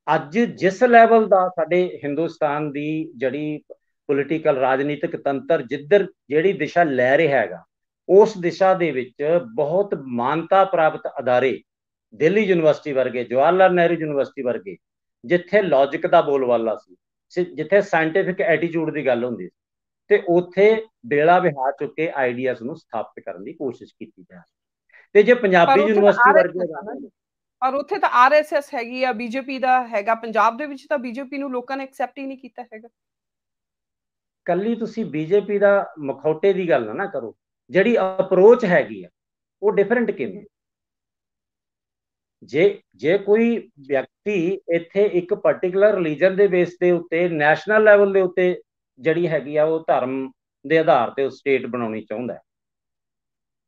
ਅੱਜ ਜਿਸ ਲੈਵਲ ਦਾ ਸਾਡੇ ਹਿੰਦੁਸਤਾਨ ਦੀ ਜਿਹੜੀ ਪੋਲੀਟੀਕਲ ਰਾਜਨੀਤਿਕ ਤੰਤਰ ਜਿਹੜੀ ਦਿਸ਼ਾ ਲੈ ਰਿਹਾ ਹੈਗਾ, ਉਸ ਦਿਸ਼ਾ ਦੇ ਵਿੱਚ ਬਹੁਤ ਮਾਨਤਾ ਪ੍ਰਾਪਤ ਅਦਾਰੇ, ਦਿੱਲੀ ਯੂਨੀਵਰਸਿਟੀ ਵਰਗੇ, ਜਵਾਹਰ ਲਾਲ ਨਹਿਰੂ ਯੂਨੀਵਰਸਿਟੀ ਵਰਗੇ, ਜਿੱਥੇ ਲੌਜਿਕ ਦਾ ਬੋਲਬਾਲਾ ਸੀ, ਜਿੱਥੇ ਸਾਇੰਟੀਫਿਕ ਐਟੀਟਿਊਡ ਦੀ ਗੱਲ ਹੁੰਦੀ ਸੀ, ਤੇ ਉੱਥੇ ਬੇੜਾ ਵਿਹਾ ਚੁੱਕੇ ਆਈਡੀਆਜ਼ ਨੂੰ ਸਥਾਪਿਤ ਕਰਨ ਦੀ ਕੋਸ਼ਿਸ਼ ਕੀਤੀ ਜਾ ਰਹੀ। ਤੇ ਜੇ ਪੰਜਾਬੀ ਪਰ ਉੱਥੇ ਤਾਂ ਯੂਨੀਵਰਸਿਟੀ ਵਰਗੇ ਆਰਐਸਐਸ ਆ ਨਾ, ਪਰ ਉੱਥੇ ਤਾਂ ਆਰਐਸਐਸ ਹੈਗੀ ਆ, ਬੀਜੇਪੀ ਦਾ ਹੈਗਾ। ਪੰਜਾਬ ਦੇ ਵਿੱਚ ਤਾਂ ਬੀਜੇਪੀ ਨੂੰ ਲੋਕਾਂ ਨੇ ਐਕਸੈਪਟ ਹੀ ਨਹੀਂ ਕੀਤਾ ਹੈਗਾ। ਕੱਲੀ ਤੁਸੀਂ ਬੀਜੇਪੀ ਦਾ ਮਖੌਟੇ ਦੀ ਗੱਲ ਨਾ ਕਰੋ, ਜਿਹੜੀ ਅਪਰੋਚ ਹੈਗੀ ਆ ਉਹ ਡਿਫਰੈਂਟ ਕਿਵੇਂ। ਜੇ ਕੋਈ ਵਿਅਕਤੀ ਇੱਥੇ ਇੱਕ ਪਾਰਟਿਕੂਲਰ ਰਿਲੀਜਨ ਦੇ ਬੇਸ ਦੇ ਉੱਤੇ ਨੈਸ਼ਨਲ ਲੈਵਲ ਦੇ ਉੱਤੇ ਜਿਹੜੀ ਹੈਗੀ ਆ ਉਹ ਧਰਮ ਦੇ ਆਧਾਰ ਤੇ ਉਹ ਸਟੇਟ ਬਣਾਉਣੀ ਚਾਹੁੰਦਾ ਹੈ,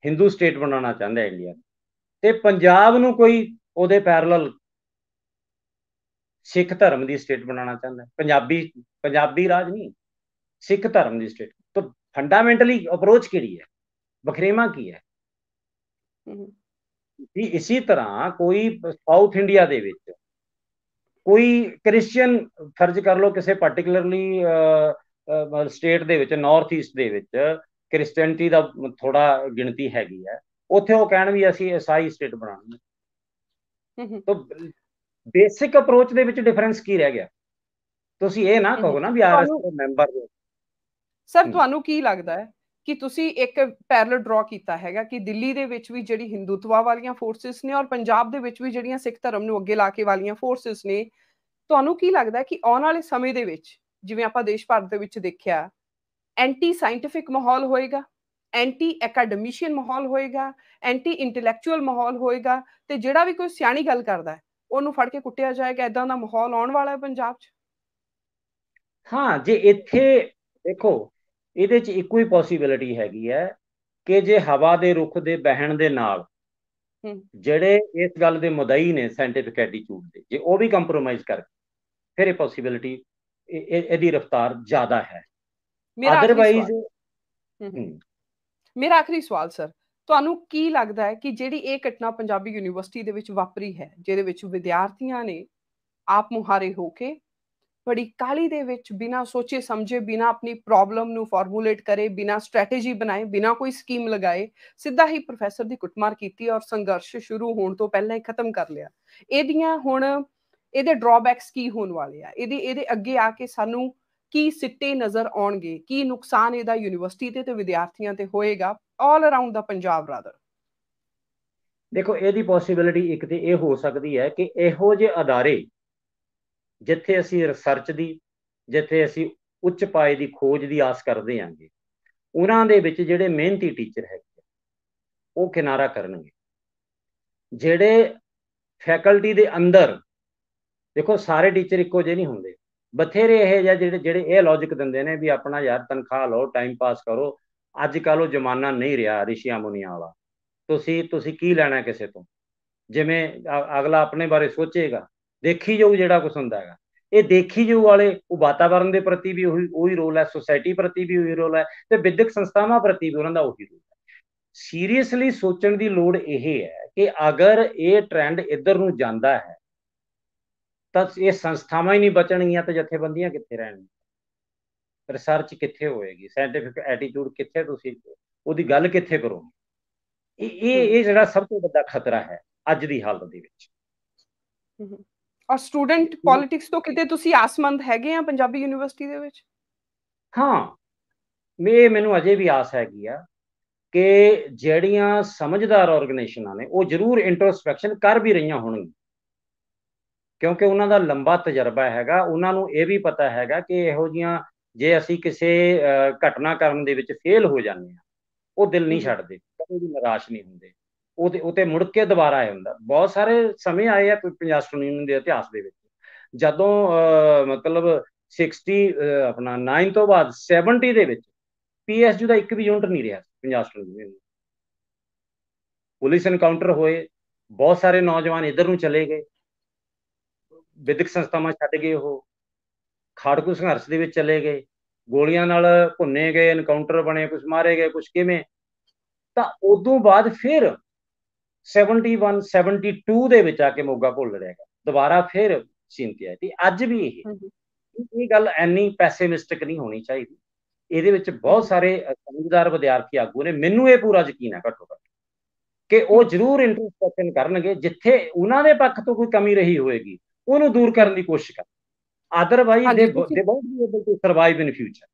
ਹਿੰਦੂ ਸਟੇਟ ਬਣਾਉਣਾ ਚਾਹੁੰਦਾ ਹੈ ਇੰਡੀਆ, ਤੇ ਪੰਜਾਬ ਨੂੰ ਕੋਈ ਉਹਦੇ ਪੈਰਲਲ ਸਿੱਖ ਧਰਮ ਦੀ ਸਟੇਟ ਬਣਾਉਣਾ ਚਾਹੁੰਦਾ, ਪੰਜਾਬੀ ਰਾਜ ਨਹੀਂ, ਸਿੱਖ ਧਰਮ ਦੀ ਸਟੇਟ। ਤਾਂ ਫੰਡਾਮੈਂਟਲੀ ਅਪਰੋਚ ਕਿਹੜੀ ਹੈ, ਵਖਰੇਵਾਂ ਕੀ ਹੈ। ਵੀ ਇਸੇ ਤਰ੍ਹਾਂ ਕੋਈ ਸਾਊਥ ਇੰਡੀਆ ਦੇ ਵਿੱਚ ਕੋਈ ਕ੍ਰਿਸਚੀਅਨ, ਫਰਜ਼ ਕਰ ਲਓ ਕਿਸੇ ਪਾਰਟਿਕੂਲਰਲੀ ਸਟੇਟ ਦੇ ਵਿੱਚ, ਨਾਰਥ ਈਸਟ ਦੇ ਵਿੱਚ ਕ੍ਰਿਸਚੀਅਨਟੀ ਦਾ ਥੋੜਾ ਗਿਣਤੀ ਹੈਗੀ ਹੈ, ਉੱਥੇ ਉਹ ਕਹਿਣ ਵੀ ਅਸੀਂ ਈਸਾਈ ਸਟੇਟ ਬਣਾਉਣੀ ਹੈ। ਤਾਂ ਬੇਸਿਕ ਅਪਰੋਚ ਦੇ ਵਿੱਚ ਡਿਫਰੈਂਸ ਕੀ ਰਹਿ ਗਿਆ? ਤੁਸੀਂ ਇਹ ਨਾ ਕਹੋ ਨਾ ਵੀ ਆਰਐਸਐਸ ਦੇ ਮੈਂਬਰ ਹੋ। ਸਰ ਤੁਹਾਨੂੰ ਕੀ ਲੱਗਦਾ ਹੈ ਕਿ ਤੁਸੀਂ ਇੱਕ ਪੈਰਲਲ ਡਰਾ ਕੀਤਾ ਹੈਗਾ ਕਿ ਦਿੱਲੀ ਦੇ ਵਿੱਚ ਵੀ ਜਿਹੜੀ ਹਿੰਦੂਤਵਾ ਵਾਲੀਆਂ ਫੋਰਸਿਸ ਨੇ ਔਰ ਪੰਜਾਬ ਦੇ ਵਿੱਚ ਵੀ ਜਿਹੜੀਆਂ ਸਿੱਖ ਧਰਮ ਨੂੰ ਅੱਗੇ ਲਾ ਕੇ ਵਾਲੀਆਂ ਫੋਰਸਿਸ ਨੇ, ਤੁਹਾਨੂੰ ਕੀ ਲੱਗਦਾ ਕਿ ਆਉਣ ਵਾਲੇ ਸਮੇਂ ਦੇ ਵਿੱਚ, ਜਿਵੇਂ ਆਪਾਂ ਦੇਸ਼ ਭਾਰਤ ਦੇ ਵਿੱਚ ਦੇਖਿਆ, ਐਂਟੀ ਸਾਇੰਟਿਫਿਕ ਮਾਹੌਲ ਹੋਏਗਾ, ਐਂਟੀ ਐਕੈਡਮਿਸ਼ੀਅਨ ਮਾਹੌਲ ਹੋਏਗਾ, ਐਂਟੀ ਇੰਟੈਲੈਕਚੁਅਲ ਮਾਹੌਲ ਹੋਏਗਾ, ਤੇ ਜਿਹੜਾ ਵੀ ਕੋਈ ਸਿਆਣੀ ਗੱਲ ਕਰਦਾ ਉਹਨੂੰ ਫੜ ਕੇ ਕੁੱਟਿਆ ਜਾਏਗਾ, ਇਦਾਂ ਦਾ ਮਾਹੌਲ ਆਉਣ ਵਾਲਾ ਹੈ ਪੰਜਾਬ 'ਚ? ਹਾਂ, ਜੇ ਇੱਥੇ ਦੇਖੋ, ਇਹਦੇ 'ਚ ਇੱਕੋ ਹੀ ਪੋਸੀਬਿਲਿਟੀ ਹੈਗੀ ਹੈ ਕਿ ਜੇ ਹਵਾ ਦੇ ਰੁੱਖ ਦੇ ਬਹਿਣ ਦੇ ਨਾਲ ਜਿਹੜੇ ਇਸ ਗੱਲ ਦੇ ਮੁਦਈ ਨੇ ਸਾਇੰਟਿਫਿਕ ਐਟੀਟਿਊਡ ਦੇ, ਜੇ ਉਹ ਵੀ ਕੰਪਰੋਮਾਈਜ਼ ਕਰ, ਫਿਰ ਇਹ ਪੋਸੀਬਿਲਿਟੀ, ਇਹਦੀ ਰਫ਼ਤਾਰ ਜ਼ਿਆਦਾ ਹੈ। ਅਦਰਵਾਈਜ਼ ਮੇਰਾ ਆਖਰੀ ਸਵਾਲ ਸਰ, ਤੁਹਾਨੂੰ ਕੀ ਲੱਗਦਾ ਹੈ ਕਿ ਜਿਹੜੀ ਇਹ ਘਟਨਾ ਪੰਜਾਬੀ ਯੂਨੀਵਰਸਿਟੀ ਦੇ ਵਿੱਚ ਵਾਪਰੀ ਹੈ, ਜਿਹਦੇ ਵਿੱਚ ਵਿਦਿਆਰਥੀਆਂ ਨੇ ਆਪ ਮੁਹਾਰੇ ਹੋ ਕੇ ਬੜੀ ਕਾਹਲੀ ਦੇ ਵਿੱਚ, ਬਿਨਾਂ ਸੋਚੇ ਸਮਝੇ, ਬਿਨਾਂ ਆਪਣੀ ਪ੍ਰੋਬਲਮ ਨੂੰ ਫਾਰਮੂਲੇਟ ਕਰੇ, ਬਿਨਾਂ ਸਟ੍ਰੈਟੇਜੀ ਬਣਾਏ, ਬਿਨਾਂ ਕੋਈ ਸਕੀਮ ਲਗਾਏ, ਸਿੱਧਾ ਹੀ ਪ੍ਰੋਫੈਸਰ ਦੀ ਕੁੱਟਮਾਰ ਕੀਤੀ ਔਰ ਸੰਘਰਸ਼ ਸ਼ੁਰੂ ਹੋਣ ਤੋਂ ਪਹਿਲਾਂ ਹੀ ਖਤਮ ਕਰ ਲਿਆ? ਇਹਦੀਆਂ ਹੁਣ ਇਹਦੇ ਡਰਾਬੈਕਸ ਕੀ ਹੋਣ ਵਾਲੇ ਆ? ਇਹਦੇ ਅੱਗੇ ਆ ਕੇ ਸਾਨੂੰ ਕੀ ਸਿੱਟੇ ਨਜ਼ਰ ਆਉਣਗੇ? ਕੀ ਨੁਕਸਾਨ ਇਹਦਾ ਯੂਨੀਵਰਸਿਟੀ ਤੇ ਵਿਦਿਆਰਥੀਆਂ ਤੇ ਹੋਏਗਾ, ਆਲ ਅਰਾਊਂਡ ਦਾ ਪੰਜਾਬ ਰਾਦਰ? ਦੇਖੋ, ਇਹਦੀ ਪੋਸੀਬਿਲਿਟੀ ਇੱਕ ਤੇ ਇਹ ਹੋ ਸਕਦੀ ਹੈ ਕਿ ਇਹੋ ਜਿਹੇ ਅਦਾਰੇ ਜਿੱਥੇ ਅਸੀਂ ਰਿਸਰਚ ਦੀ, ਜਿੱਥੇ ਅਸੀਂ ਉੱਚ ਪਾਏ ਦੀ ਖੋਜ ਦੀ ਆਸ ਕਰਦੇ ਆਂਗੇ, ਉਹਨਾਂ ਦੇ ਵਿੱਚ ਜਿਹੜੇ ਮਿਹਨਤੀ ਟੀਚਰ ਹੈਗੇ ਉਹ ਕਿਨਾਰਾ ਕਰਨਗੇ। ਜਿਹੜੇ ਫੈਕਲਟੀ ਦੇ ਅੰਦਰ, ਦੇਖੋ ਸਾਰੇ ਟੀਚਰ ਇੱਕੋ ਜਿਹੇ ਨਹੀਂ ਹੁੰਦੇ, ਬਥੇਰੇ ਇਹ ਜਿਹੇ ਜਿਹੜੇ ਇਹ ਲੌਜਿਕ ਦਿੰਦੇ ਨੇ ਵੀ ਆਪਣਾ ਯਾਰ ਤਨਖਾਹ ਲਓ, ਟਾਈਮ ਪਾਸ ਕਰੋ। ਅੱਜ ਕੱਲ੍ਹ ਉਹ ਜ਼ਮਾਨਾ ਨਹੀਂ ਰਿਹਾ ਰਿਸ਼ੀਆਂ ਮੁਨੀਆਂ ਵਾਲਾ, ਤੁਸੀਂ ਕੀ ਲੈਣਾ ਕਿਸੇ ਤੋਂ। ਜਿਵੇਂ ਅਗਲਾ ਆਪਣੇ ਬਾਰੇ ਸੋਚੇਗਾ, ਦੇਖੀ ਜਾਊ ਜਿਹੜਾ ਕੁਛ ਹੁੰਦਾ ਹੈਗਾ। ਇਹ ਦੇਖੀ ਜਾਊ ਵਾਲੇ, ਉਹ ਵਾਤਾਵਰਨ ਦੇ ਪ੍ਰਤੀ ਵੀ ਉਹੀ ਰੋਲ ਹੈ, ਸੁਸਾਇਟੀ ਪ੍ਰਤੀ ਵੀ ਉਹੀ ਰੋਲ ਹੈ, ਤੇ ਵਿਦਿਅਕ ਸੰਸਥਾਵਾਂ ਪ੍ਰਤੀ ਵੀ ਉਹਨਾਂ ਦਾ ਉਹੀ ਰੋਲ ਹੈ। ਸੀਰੀਅਸਲੀ ਸੋਚਣ ਦੀ ਲੋੜ ਇਹ ਹੈ ਕਿ ਅਗਰ ਇਹ ਟ੍ਰੈਂਡ ਇੱਧਰ ਨੂੰ ਜਾਂਦਾ ਹੈ ਤਾਂ ਇਹ ਸੰਸਥਾਵਾਂ ਹੀ ਨਹੀਂ ਬਚਣਗੀਆਂ ਤਾਂ ਜਥੇਬੰਦੀਆਂ ਕਿੱਥੇ ਰਹਿਣਗੀਆਂ, ਰਿਸਰਚ ਕਿੱਥੇ ਹੋਏਗੀ, ਸਾਇੰਟਿਫਿਕ ਐਟੀਟਿਊਡ ਕਿੱਥੇ, ਤੁਸੀਂ ਉਹਦੀ ਗੱਲ ਕਿੱਥੇ ਕਰੋਗੇ। ਇਹ ਜਿਹੜਾ ਸਭ ਤੋਂ ਵੱਡਾ ਖਤਰਾ ਹੈ ਅੱਜ ਦੀ ਹਾਲਤ ਦੇ ਵਿੱਚ। ਔਰ ਸਟੂਡੈਂਟ ਪੋਲਿਟਿਕਸ ਤੋਂ ਕਿਤੇ ਤੁਸੀਂ ਆਸਮੰਦ ਹੈਗੇ ਆ ਪੰਜਾਬੀ ਯੂਨੀਵਰਸਿਟੀ ਦੇ ਵਿੱਚ? ਹਾਂ, ਮੈਨੂੰ ਅਜੇ ਵੀ ਆਸ ਹੈਗੀ ਆ ਕਿ ਜਿਹੜੀਆਂ ਸਮਝਦਾਰ ਆਰਗੇਨਾਈਜੇਸ਼ਨਾਂ ਨੇ ਉਹ ਜ਼ਰੂਰ ਇੰਟਰੋਸਪੈਕਸ਼ਨ ਕਰ ਵੀ ਰਹੀਆਂ ਹੋਣਗੀਆਂ, ਕਿਉਂਕਿ ਉਹਨਾਂ ਦਾ ਲੰਬਾ ਤਜਰਬਾ ਹੈਗਾ। ਉਹਨਾਂ ਨੂੰ ਇਹ ਵੀ ਪਤਾ ਹੈਗਾ ਕਿ ਇਹੋ ਜਿਹੀਆਂ, ਜੇ ਅਸੀਂ ਕਿਸੇ ਘਟਨਾਕ੍ਰਮ ਦੇ ਵਿੱਚ ਫੇਲ ਹੋ ਜਾਂਦੇ ਹਾਂ, ਉਹ ਦਿਲ ਨਹੀਂ ਛੱਡਦੇ, ਕਦੇ ਵੀ ਨਿਰਾਸ਼ ਨਹੀਂ ਹੁੰਦੇ, ਉਹਤੇ ਮੁੜ ਕੇ ਦੁਬਾਰਾ ਆਇਆ ਹੁੰਦਾ। ਬਹੁਤ ਸਾਰੇ ਸਮੇਂ ਆਏ ਆ ਪੰਜਾਬ ਸਟੂਡੈਂਟ ਯੂਨੀਅਨ ਦੇ ਇਤਿਹਾਸ ਦੇ ਵਿੱਚ, ਜਦੋਂ ਮਤਲਬ 69 ਤੋਂ ਬਾਅਦ 70 ਦੇ ਵਿੱਚ ਪੀਐਸਯੂ ਦਾ ਇੱਕ ਵੀ ਯੂਨਿਟ ਨਹੀਂ ਰਿਹਾ Punjab student union. Police encounter ਹੋਏ, ਬਹੁਤ ਸਾਰੇ ਨੌਜਵਾਨ ਇੱਧਰ ਨੂੰ ਚਲੇ ਗਏ, ਵਿਦਿਅਕ ਸੰਸਥਾਵਾਂ ਛੱਡ ਗਏ, ਉਹ ਖਾੜਕੂ ਸੰਘਰਸ਼ ਦੇ ਵਿੱਚ ਚਲੇ ਗਏ, ਗੋਲੀਆਂ ਨਾਲ ਭੁੰਨੇ ਗਏ, ਐਨਕਾਊਂਟਰ ਬਣੇ, ਕੁਛ ਮਾਰੇ ਗਏ, ਕੁਛ ਕਿਵੇਂ। ਤਾਂ ਉਦੋਂ ਬਾਅਦ ਫਿਰ 71 72 ਦੇ ਵਿੱਚ ਆ ਕੇ ਮੋਗਾ ਘੁਲ ਲੜਿਆਗਾ, ਦੁਬਾਰਾ ਫਿਰ ਸੀਨ ਆਈ। ਤੇ ਅੱਜ ਵੀ ਇਹ ਗੱਲ ਐਨੀ ਪੈਸਿਮਿਸਟਿਕ ਨਹੀਂ ਹੋਣੀ ਚਾਹੀਦੀ। ਇਹਦੇ ਵਿੱਚ ਬਹੁਤ ਸਾਰੇ ਸਮਝਦਾਰ ਵਿਦਿਆਰਥੀ ਆਗੂ ਨੇ, ਮੈਨੂੰ ਇਹ ਪੂਰਾ ਯਕੀਨ ਹੈ ਘੱਟੋ ਘੱਟ ਕਿ ਉਹ ਜ਼ਰੂਰ ਇੰਟਰਸਪੈਕਸ਼ਨ ਕਰਨਗੇ, ਜਿੱਥੇ ਉਹਨਾਂ ਦੇ ਪੱਖ ਤੋਂ ਕੋਈ ਕਮੀ ਰਹੀ ਹੋਏਗੀ ਉਹਨੂੰ ਦੂਰ ਕਰਨ ਦੀ ਕੋਸ਼ਿਸ਼ ਕਰਨ। Otherwise they won't be able to survive in future.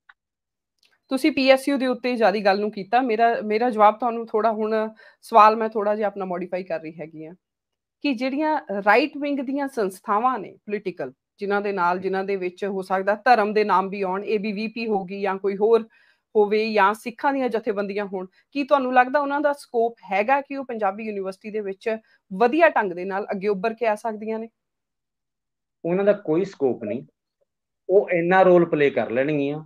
ਤੁਸੀਂ ਪੀਐਸਯੂ ਦੇ ਉੱਤੇ ਜ਼ਿਆਦਾ ਗੱਲ ਨੂੰ ਕੀਤਾ। ਮੇਰਾ ਜਵਾਬ ਤੁਹਾਨੂੰ ਥੋੜਾ ਹੁਣ ਸਵਾਲ ਮੈਂ ਥੋੜਾ ਜਿਹਾ ਆਪਣਾ ਮੋਡੀਫਾਈ ਕਰ ਰਹੀ ਹੈਗੀ ਆ ਕਿ ਜਿਹੜੀਆਂ ਰਾਈਟ ਵਿੰਗ ਦੀਆਂ ਸੰਸਥਾਵਾਂ ਨੇ ਪੋਲੀਟੀਕਲ, ਜਿਨ੍ਹਾਂ ਦੇ ਵਿੱਚ ਹੋ ਸਕਦਾ ਧਰਮ ਦੇ ਨਾਮ ਵੀ ਆਉਣ, ਏਬੀਵੀਪੀ ਹੋਗੀ ਜਾਂ ਕੋਈ ਹੋਰ ਹੋਵੇ ਜਾਂ ਸਿੱਖਾਂ ਦੀਆਂ ਜਥੇਬੰਦੀਆਂ ਹੋਣ, ਕੀ ਤੁਹਾਨੂੰ ਲੱਗਦਾ ਉਹਨਾਂ ਦਾ ਸਕੋਪ ਹੈਗਾ ਕਿ ਉਹ ਪੰਜਾਬੀ ਯੂਨੀਵਰਸਿਟੀ ਦੇ ਵਿੱਚ ਵਧੀਆ ਢੰਗ ਦੇ ਨਾਲ ਅੱਗੇ ਉੱਭਰ ਕੇ ਆ ਸਕਦੀਆਂ ਨੇ? ਉਹਨਾਂ ਦਾ ਕੋਈ ਸਕੋਪ ਨਹੀਂ। ਉਹ ਇੰਨਾ ਰੋਲ ਪਲੇ ਕਰ ਲੈਣਗੀਆਂ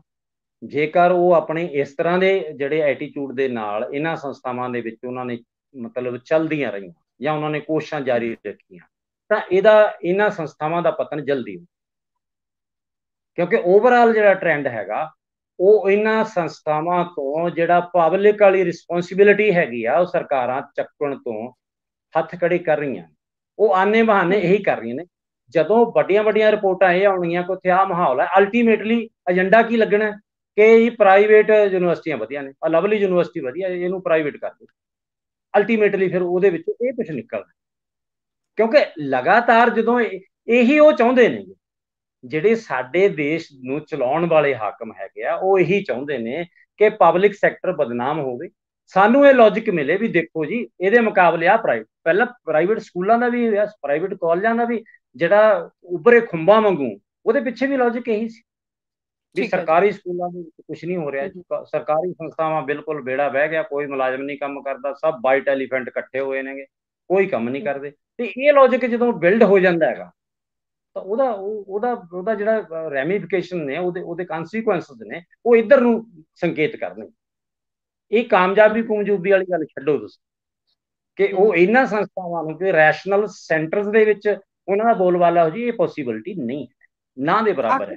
ਜੇਕਰ ਉਹ ਆਪਣੇ ਇਸ ਤਰ੍ਹਾਂ ਦੇ ਜਿਹੜੇ ਐਟੀਟਿਊਡ ਦੇ ਨਾਲ ਇਹਨਾਂ ਸੰਸਥਾਵਾਂ ਦੇ ਵਿੱਚ ਉਹਨਾਂ ਨੇ ਮਤਲਬ ਚੱਲਦੀਆਂ ਰਹੀਆਂ ਜਾਂ ਉਹਨਾਂ ਨੇ ਕੋਸ਼ਿਸ਼ਾਂ ਜਾਰੀ ਰੱਖੀਆਂ, ਤਾਂ ਇਹਨਾਂ ਸੰਸਥਾਵਾਂ ਦਾ ਪਤਨ ਜਲਦੀ ਹੋ, ਕਿਉਂਕਿ ਓਵਰਆਲ ਜਿਹੜਾ ਟ੍ਰੈਂਡ ਹੈਗਾ ਉਹ ਇਹਨਾਂ ਸੰਸਥਾਵਾਂ ਤੋਂ ਜਿਹੜਾ ਪਬਲਿਕ ਵਾਲੀ ਰਿਸਪੌਂਸਿਬਿਲਿਟੀ ਹੈਗੀ ਆ ਉਹ ਸਰਕਾਰਾਂ ਚੱਕਣ ਤੋਂ ਹੱਥ ਖੜੇ ਕਰ ਰਹੀਆਂ। ਉਹ ਆਨੇ ਬਹਾਨੇ ਇਹੀ ਕਰ ਰਹੀਆਂ ਨੇ। ਜਦੋਂ ਵੱਡੀਆਂ ਵੱਡੀਆਂ ਰਿਪੋਰਟਾਂ ਇਹ ਆਉਣਗੀਆਂ ਕਿ ਉੱਥੇ ਆਹ ਮਾਹੌਲ ਹੈ, ਅਲਟੀਮੇਟਲੀ ਏਜੰਡਾ ਕੀ ਲੱਗਣਾ ਕਿ ਇਹ ਪ੍ਰਾਈਵੇਟ ਯੂਨੀਵਰਸਿਟੀਆਂ ਵਧੀਆ ਨੇ, ਲਵਲੀ ਯੂਨੀਵਰਸਿਟੀ ਵਧੀਆ, ਇਹਨੂੰ ਪ੍ਰਾਈਵੇਟ ਕਰ ਦਿਓ। ਅਲਟੀਮੇਟਲੀ ਫਿਰ ਉਹਦੇ ਵਿੱਚ ਇਹ ਕੁਝ ਨਿਕਲਦਾ, ਕਿਉਂਕਿ ਲਗਾਤਾਰ ਜਦੋਂ ਇਹੀ ਉਹ ਚਾਹੁੰਦੇ ਨੇ, ਜਿਹੜੇ ਸਾਡੇ ਦੇਸ਼ ਨੂੰ ਚਲਾਉਣ ਵਾਲੇ ਹਾਕਮ ਹੈਗੇ ਆ, ਉਹ ਇਹੀ ਚਾਹੁੰਦੇ ਨੇ ਕਿ ਪਬਲਿਕ ਸੈਕਟਰ ਬਦਨਾਮ ਹੋਵੇ। ਸਾਨੂੰ ਇਹ ਲੌਜਿਕ ਮਿਲੇ ਵੀ ਦੇਖੋ ਜੀ, ਇਹਦੇ ਮੁਕਾਬਲੇ ਆ ਪਹਿਲਾਂ ਪ੍ਰਾਈਵੇਟ ਸਕੂਲਾਂ ਦਾ ਵੀ, ਪ੍ਰਾਈਵੇਟ ਕਾਲਜਾਂ ਦਾ ਵੀ ਜਿਹੜਾ ਉੱਭਰੇ ਖੁੰਬਾਂ ਵਾਂਗੂ, ਉਹਦੇ ਪਿੱਛੇ ਵੀ ਲੌਜਿਕ ਇਹੀ ਸੀ ਵੀ ਸਰਕਾਰੀ ਸਕੂਲਾਂ ਦੇ ਵਿੱਚ ਕੁਝ ਨਹੀਂ ਹੋ ਰਿਹਾ, ਸਰਕਾਰੀ ਸੰਸਥਾਵਾਂ ਬਿਲਕੁਲ ਬੇੜਾ ਬਹਿ ਗਿਆ, ਕੋਈ ਮੁਲਾਜ਼ਮ ਨਹੀਂ ਕੰਮ ਕਰਦਾ, ਸਭ ਵਾਈਟ ਐਲੀਫੈਂਟ ਇਕੱਠੇ ਹੋਏ ਨੇਗੇ, ਕੋਈ ਕੰਮ ਨਹੀਂ ਕਰਦੇ। ਤੇ ਇਹ ਲੌਜਿਕ ਜਦੋਂ ਬਿਲਡ ਹੋ ਜਾਂਦਾ ਹੈਗਾ ਤਾਂ ਉਹਦਾ ਜਿਹੜਾ ਰੈਮੀਫਿਕੇਸ਼ਨ ਨੇ, ਉਹਦੇ ਕਨਸੀਕੁਐਂਸਸ ਨੇ, ਉਹ ਇੱਧਰ ਨੂੰ ਸੰਕੇਤ ਕਰਨਗੇ। ਇਹ ਕਾਮਯਾਬੀ ਕੁਮਯੂਬੀ ਵਾਲੀ ਗੱਲ ਛੱਡੋ ਤੁਸੀਂ, ਕਿ ਉਹ ਇਹਨਾਂ ਸੰਸਥਾਵਾਂ ਨੂੰ ਕਿ ਰੈਸ਼ਨਲ ਸੈਂਟਰਸ ਦੇ ਵਿੱਚ ਉਹਨਾਂ ਦਾ ਬੋਲਬਾਲਾ ਹੋ ਜੀ, ਇਹ ਪੋਸੀਬਿਲਿਟੀ ਨਹੀਂ ਹੈ, ਨਾ ਦੇ ਬਰਾਬਰ ਹੈ।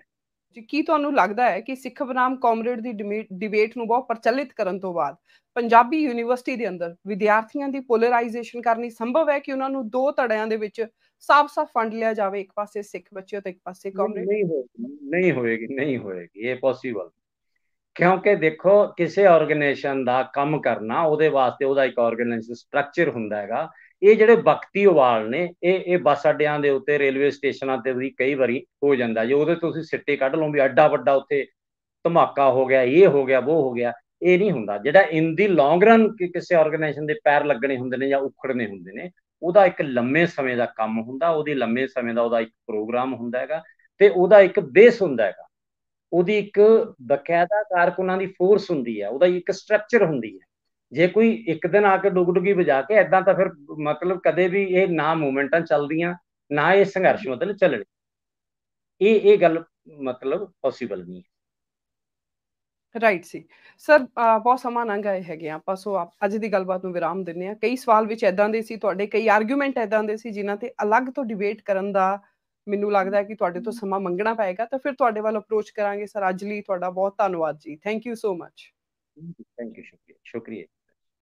ਕੀ ਤੁਹਾਨੂੰ ਲੱਗਦਾ ਹੈ ਕਿ ਸਿੱਖ ਬਨਾਮ ਕਾਮਰੇਡ ਦੀ ਡਿਬੇਟ ਨੂੰ ਬਹੁਤ ਪ੍ਰਚਲਿਤ ਕਰਨ ਤੋਂ ਬਾਅਦ ਪੰਜਾਬੀ ਯੂਨੀਵਰਸਿਟੀ ਦੇ ਅੰਦਰ ਵਿਦਿਆਰਥੀਆਂ ਦੀ ਪੋਲਰਾਈਜੇਸ਼ਨ ਕਰਨੀ ਸੰਭਵ ਹੈ ਕਿ ਉਹਨਾਂ ਨੂੰ ਦੋ ਧੜਿਆਂ ਦੇ ਵਿੱਚ ਸਾਫ਼-ਸਾਫ਼ ਵੰਡ ਲਿਆ ਜਾਵੇ, ਇੱਕ ਪਾਸੇ ਸਿੱਖ ਬੱਚੇ ਤੇ ਇੱਕ ਪਾਸੇ ਕਾਮਰੇਡ? ਨਹੀਂ ਹੋਏਗੀ ਇਹ ਪੋਸੀਬਲ, ਕਿਉਂਕਿ ਦੇਖੋ ਕਿਸੇ ਆਰਗੇਨਾਈਜੇਸ਼ਨ ਦਾ ਕੰਮ ਕਰਨਾ, ਉਹਦੇ ਵਾਸਤੇ ਉਹਦਾ ਇੱਕ ਆਰਗੇਨਾਈਜੇਸ਼ਨ ਸਟਰਕਚਰ ਹੁੰਦਾ ਹੈਗਾ। ਇਹ ਜਿਹੜੇ ਵਕਤੀ ਉਵਾਲ ਨੇ, ਇਹ ਬੱਸ ਅੱਡਿਆਂ ਦੇ ਉੱਤੇ, ਰੇਲਵੇ ਸਟੇਸ਼ਨਾਂ ਤੇ ਵੀ ਕਈ ਵਾਰੀ ਹੋ ਜਾਂਦਾ ਜੇ ਉਹਦੇ ਤੁਸੀਂ ਸਿੱਟੇ ਕੱਢ ਲਓ ਵੀ ਐਡਾ ਵੱਡਾ ਉੱਥੇ ਧਮਾਕਾ ਹੋ ਗਿਆ, ਇਹ ਹੋ ਗਿਆ, ਉਹ ਹੋ ਗਿਆ। ਇਹ ਨਹੀਂ ਹੁੰਦਾ। ਜਿਹੜਾ ਇਨ ਦੀ ਲੌਂਗ ਰਨ ਕਿਸੇ ਆਰਗੇਨਾਈਜੇਸ਼ਨ ਦੇ ਪੈਰ ਲੱਗਣੇ ਹੁੰਦੇ ਨੇ ਜਾਂ ਉਖੜਨੇ ਹੁੰਦੇ ਨੇ, ਉਹਦਾ ਇੱਕ ਲੰਮੇ ਸਮੇਂ ਦਾ ਕੰਮ ਹੁੰਦਾ, ਉਹਦੀ ਲੰਮੇ ਸਮੇਂ ਦਾ ਉਹਦਾ ਇੱਕ ਪ੍ਰੋਗਰਾਮ ਹੁੰਦਾ ਹੈਗਾ, ਤੇ ਉਹਦਾ ਇੱਕ ਬੇਸ ਹੁੰਦਾ ਹੈਗਾ, ਉਹਦੀ ਇੱਕ ਬਕਾਇਦਾ ਕਾਰਕੁਨਾਂ ਦੀ ਫੋਰਸ ਹੁੰਦੀ ਹੈ, ਉਹਦਾ ਇੱਕ ਸਟਰਕਚਰ ਹੁੰਦੀ ਹੈ। ਜੇ ਕੋਈ ਇੱਕ ਦਿਨ ਆ ਕੇ ਡੁਗਡੁਗੀ ਵਜਾ ਕੇ ਏਦਾਂ, ਤਾਂ ਫਿਰ ਮਤਲਬ ਕਦੇ ਵੀ ਇਹ ਨਾ ਮੂਵਮੈਂਟਾਂ ਚੱਲਦੀਆਂ, ਨਾ ਇਹ ਸੰਘਰਸ਼ ਮਤਲਬ ਚੱਲਣੇ। ਇਹ ਗੱਲ ਮਤਲਬ ਪੋਸੀਬਲ ਨਹੀਂ ਹੈ। ਰਾਈਟ ਸੀ ਸਰ, ਬਹੁਤ ਸਮਾਂ ਲੰਘ ਆਏ ਹੈਗੇ ਆਪਾਂ, ਸੋ ਅੱਜ ਦੀ ਗੱਲਬਾਤ ਨੂੰ ਵਿਰਾਮ ਦਿੰਦੇ ਹਾਂ। ਕਈ ਸਵਾਲ ਵਿੱਚ ਇਦਾਂ ਦੇ ਸੀ ਤੁਹਾਡੇ, ਕਈ ਆਰਗੂਮੈਂਟ ਇਦਾਂ ਦੇ ਸੀ ਜਿਨ੍ਹਾਂ ਤੇ ਅਲੱਗ ਤੋਂ ਡਿਬੇਟ ਕਰਨ ਦਾ ਮੈਨੂੰ ਲੱਗਦਾ ਹੈ ਕਿ ਤੁਹਾਡੇ ਤੋਂ ਸਮਾਂ ਮੰਗਣਾ ਪਏਗਾ, ਤਾਂ ਫਿਰ ਤੁਹਾਡੇ ਵੱਲ ਅਪਰੋਚ ਕਰਾਂਗੇ ਸਰ। ਅੱਜ ਲਈ ਤੁਹਾਡਾ ਬਹੁਤ ਧੰਨਵਾਦ ਜੀ, thank you so much. Thank you, ਸ਼ੁਕਰੀਆ।